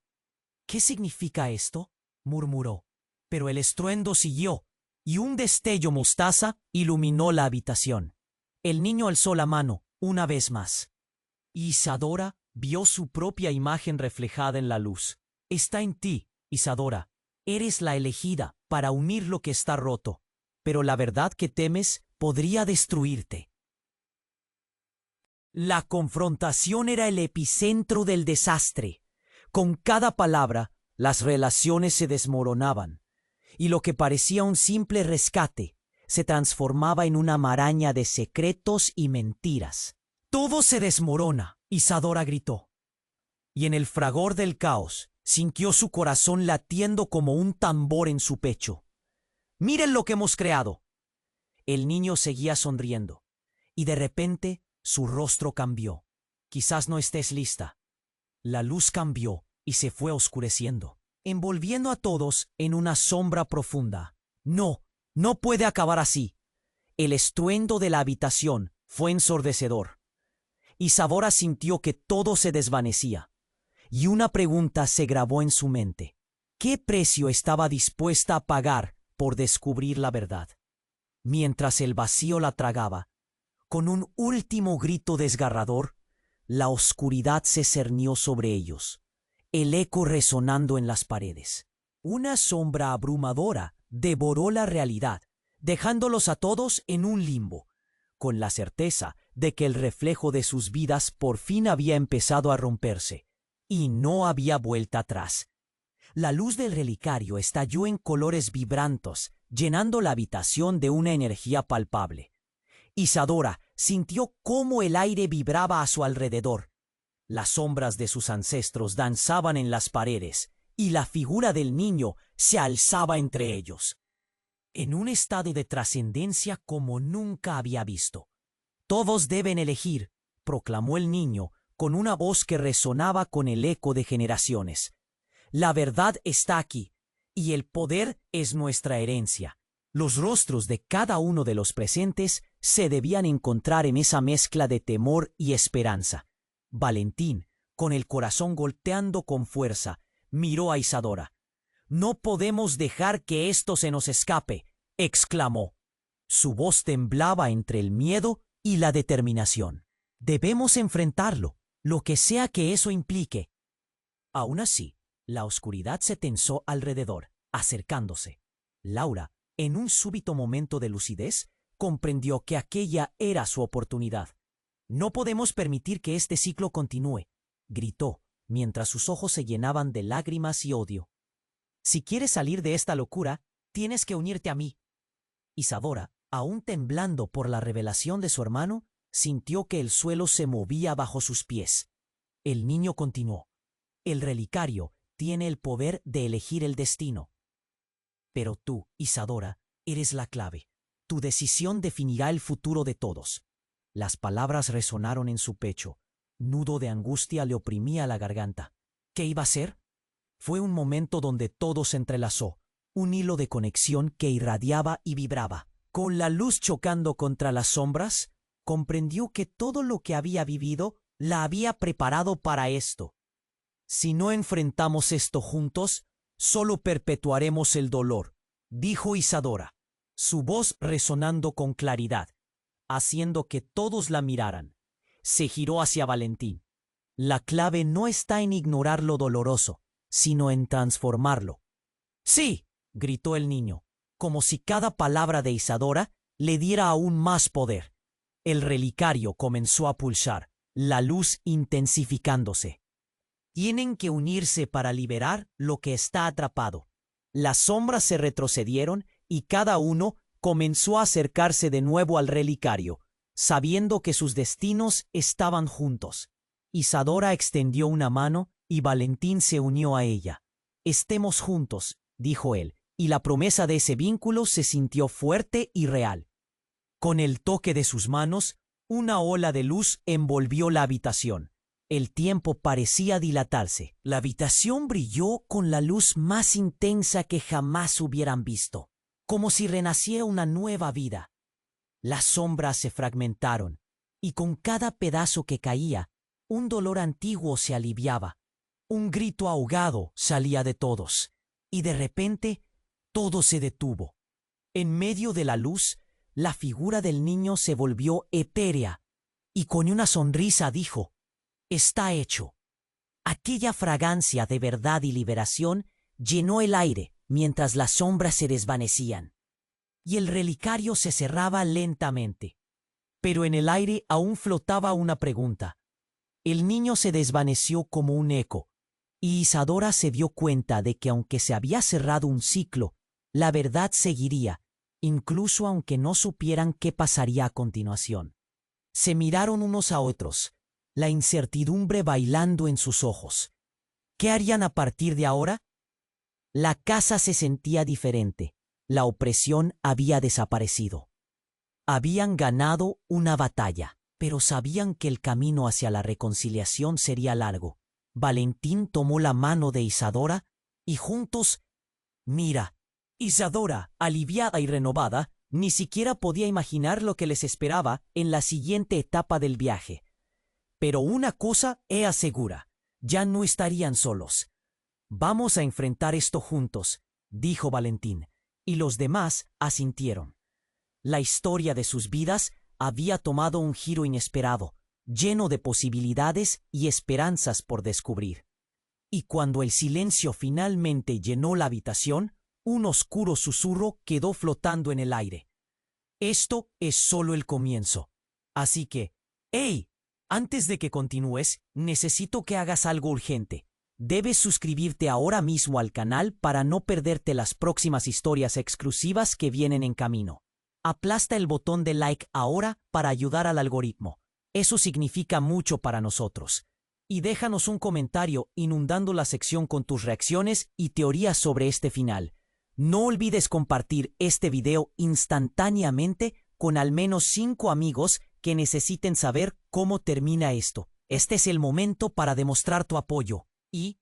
Speaker 1: «¿Qué significa esto?», murmuró. Pero el estruendo siguió, y un destello mostaza iluminó la habitación. El niño alzó la mano, una vez más. Isadora vio su propia imagen reflejada en la luz. «Está en ti, Isadora. Eres la elegida para unir lo que está roto, pero la verdad que temes podría destruirte». La confrontación era el epicentro del desastre. Con cada palabra, las relaciones se desmoronaban, y lo que parecía un simple rescate se transformaba en una maraña de secretos y mentiras. «Todo se desmorona», Isadora gritó. Y en el fragor del caos, sintió su corazón latiendo como un tambor en su pecho. «¡Miren lo que hemos creado!». El niño seguía sonriendo, y de repente su rostro cambió. «Quizás no estés lista». La luz cambió y se fue oscureciendo, envolviendo a todos en una sombra profunda. «No, no puede acabar así». El estruendo de la habitación fue ensordecedor. Isadora sintió que todo se desvanecía, y una pregunta se grabó en su mente. ¿Qué precio estaba dispuesta a pagar por descubrir la verdad? Mientras el vacío la tragaba, con un último grito desgarrador, la oscuridad se cernió sobre ellos, el eco resonando en las paredes. Una sombra abrumadora devoró la realidad, dejándolos a todos en un limbo, con la certeza de que el reflejo de sus vidas por fin había empezado a romperse, y no había vuelta atrás. La luz del relicario estalló en colores vibrantes, llenando la habitación de una energía palpable. Isadora sintió cómo el aire vibraba a su alrededor. Las sombras de sus ancestros danzaban en las paredes, y la figura del niño se alzaba entre ellos, en un estado de trascendencia como nunca había visto. «Todos deben elegir», proclamó el niño con una voz que resonaba con el eco de generaciones. «La verdad está aquí, y el poder es nuestra herencia». Los rostros de cada uno de los presentes se debían encontrar en esa mezcla de temor y esperanza. Valentín, con el corazón golpeando con fuerza, miró a Isadora. «No podemos dejar que esto se nos escape», exclamó. Su voz temblaba entre el miedo y la determinación. «Debemos enfrentarlo, lo que sea que eso implique». Aún así, la oscuridad se tensó alrededor, acercándose. Laura, en un súbito momento de lucidez, comprendió que aquella era su oportunidad. «No podemos permitir que este ciclo continúe», gritó, mientras sus ojos se llenaban de lágrimas y odio. «Si quieres salir de esta locura, tienes que unirte a mí». Isadora, aún temblando por la revelación de su hermano, sintió que el suelo se movía bajo sus pies. El niño continuó. «El relicario tiene el poder de elegir el destino. Pero tú, Isadora, eres la clave. Tu decisión definirá el futuro de todos». Las palabras resonaron en su pecho. Nudo de angustia le oprimía la garganta. ¿Qué iba a ser? Fue un momento donde todo se entrelazó, un hilo de conexión que irradiaba y vibraba. Con la luz chocando contra las sombras, comprendió que todo lo que había vivido la había preparado para esto. «Si no enfrentamos esto juntos, solo perpetuaremos el dolor», dijo Isadora, su voz resonando con claridad, haciendo que todos la miraran. Se giró hacia Valentín. «La clave no está en ignorar lo doloroso, sino en transformarlo». «Sí», gritó el niño, como si cada palabra de Isadora le diera aún más poder. El relicario comenzó a pulsar, la luz intensificándose. «Tienen que unirse para liberar lo que está atrapado». Las sombras se retrocedieron y cada uno comenzó a acercarse de nuevo al relicario, sabiendo que sus destinos estaban juntos. Isadora extendió una mano y Valentín se unió a ella. «Estemos juntos», dijo él, y la promesa de ese vínculo se sintió fuerte y real. Con el toque de sus manos, una ola de luz envolvió la habitación. El tiempo parecía dilatarse. La habitación brilló con la luz más intensa que jamás hubieran visto, como si renaciera una nueva vida. Las sombras se fragmentaron, y con cada pedazo que caía, un dolor antiguo se aliviaba. Un grito ahogado salía de todos, y de repente todo se detuvo. En medio de la luz, la figura del niño se volvió etérea, y con una sonrisa dijo: «Está hecho». Aquella fragancia de verdad y liberación llenó el aire mientras las sombras se desvanecían, y el relicario se cerraba lentamente. Pero en el aire aún flotaba una pregunta. El niño se desvaneció como un eco, y Isadora se dio cuenta de que aunque se había cerrado un ciclo, la verdad seguiría, incluso aunque no supieran qué pasaría a continuación. Se miraron unos a otros, la incertidumbre bailando en sus ojos. ¿Qué harían a partir de ahora? La casa se sentía diferente. La opresión había desaparecido. Habían ganado una batalla, pero sabían que el camino hacia la reconciliación sería largo. Valentín tomó la mano de Isadora y juntos... Mira, Isadora, aliviada y renovada, ni siquiera podía imaginar lo que les esperaba en la siguiente etapa del viaje. Pero una cosa era segura, ya no estarían solos. «Vamos a enfrentar esto juntos», dijo Valentín, y los demás asintieron. La historia de sus vidas había tomado un giro inesperado, lleno de posibilidades y esperanzas por descubrir. Y cuando el silencio finalmente llenó la habitación, un oscuro susurro quedó flotando en el aire. «Esto es solo el comienzo. Así que, ¡hey! Antes de que continúes, necesito que hagas algo urgente. Debes suscribirte ahora mismo al canal para no perderte las próximas historias exclusivas que vienen en camino. Aplasta el botón de like ahora para ayudar al algoritmo. Eso significa mucho para nosotros. Y déjanos un comentario inundando la sección con tus reacciones y teorías sobre este final. No olvides compartir este video instantáneamente con al menos 5 amigos que necesiten saber cómo termina esto. Este es el momento para demostrar tu apoyo. Y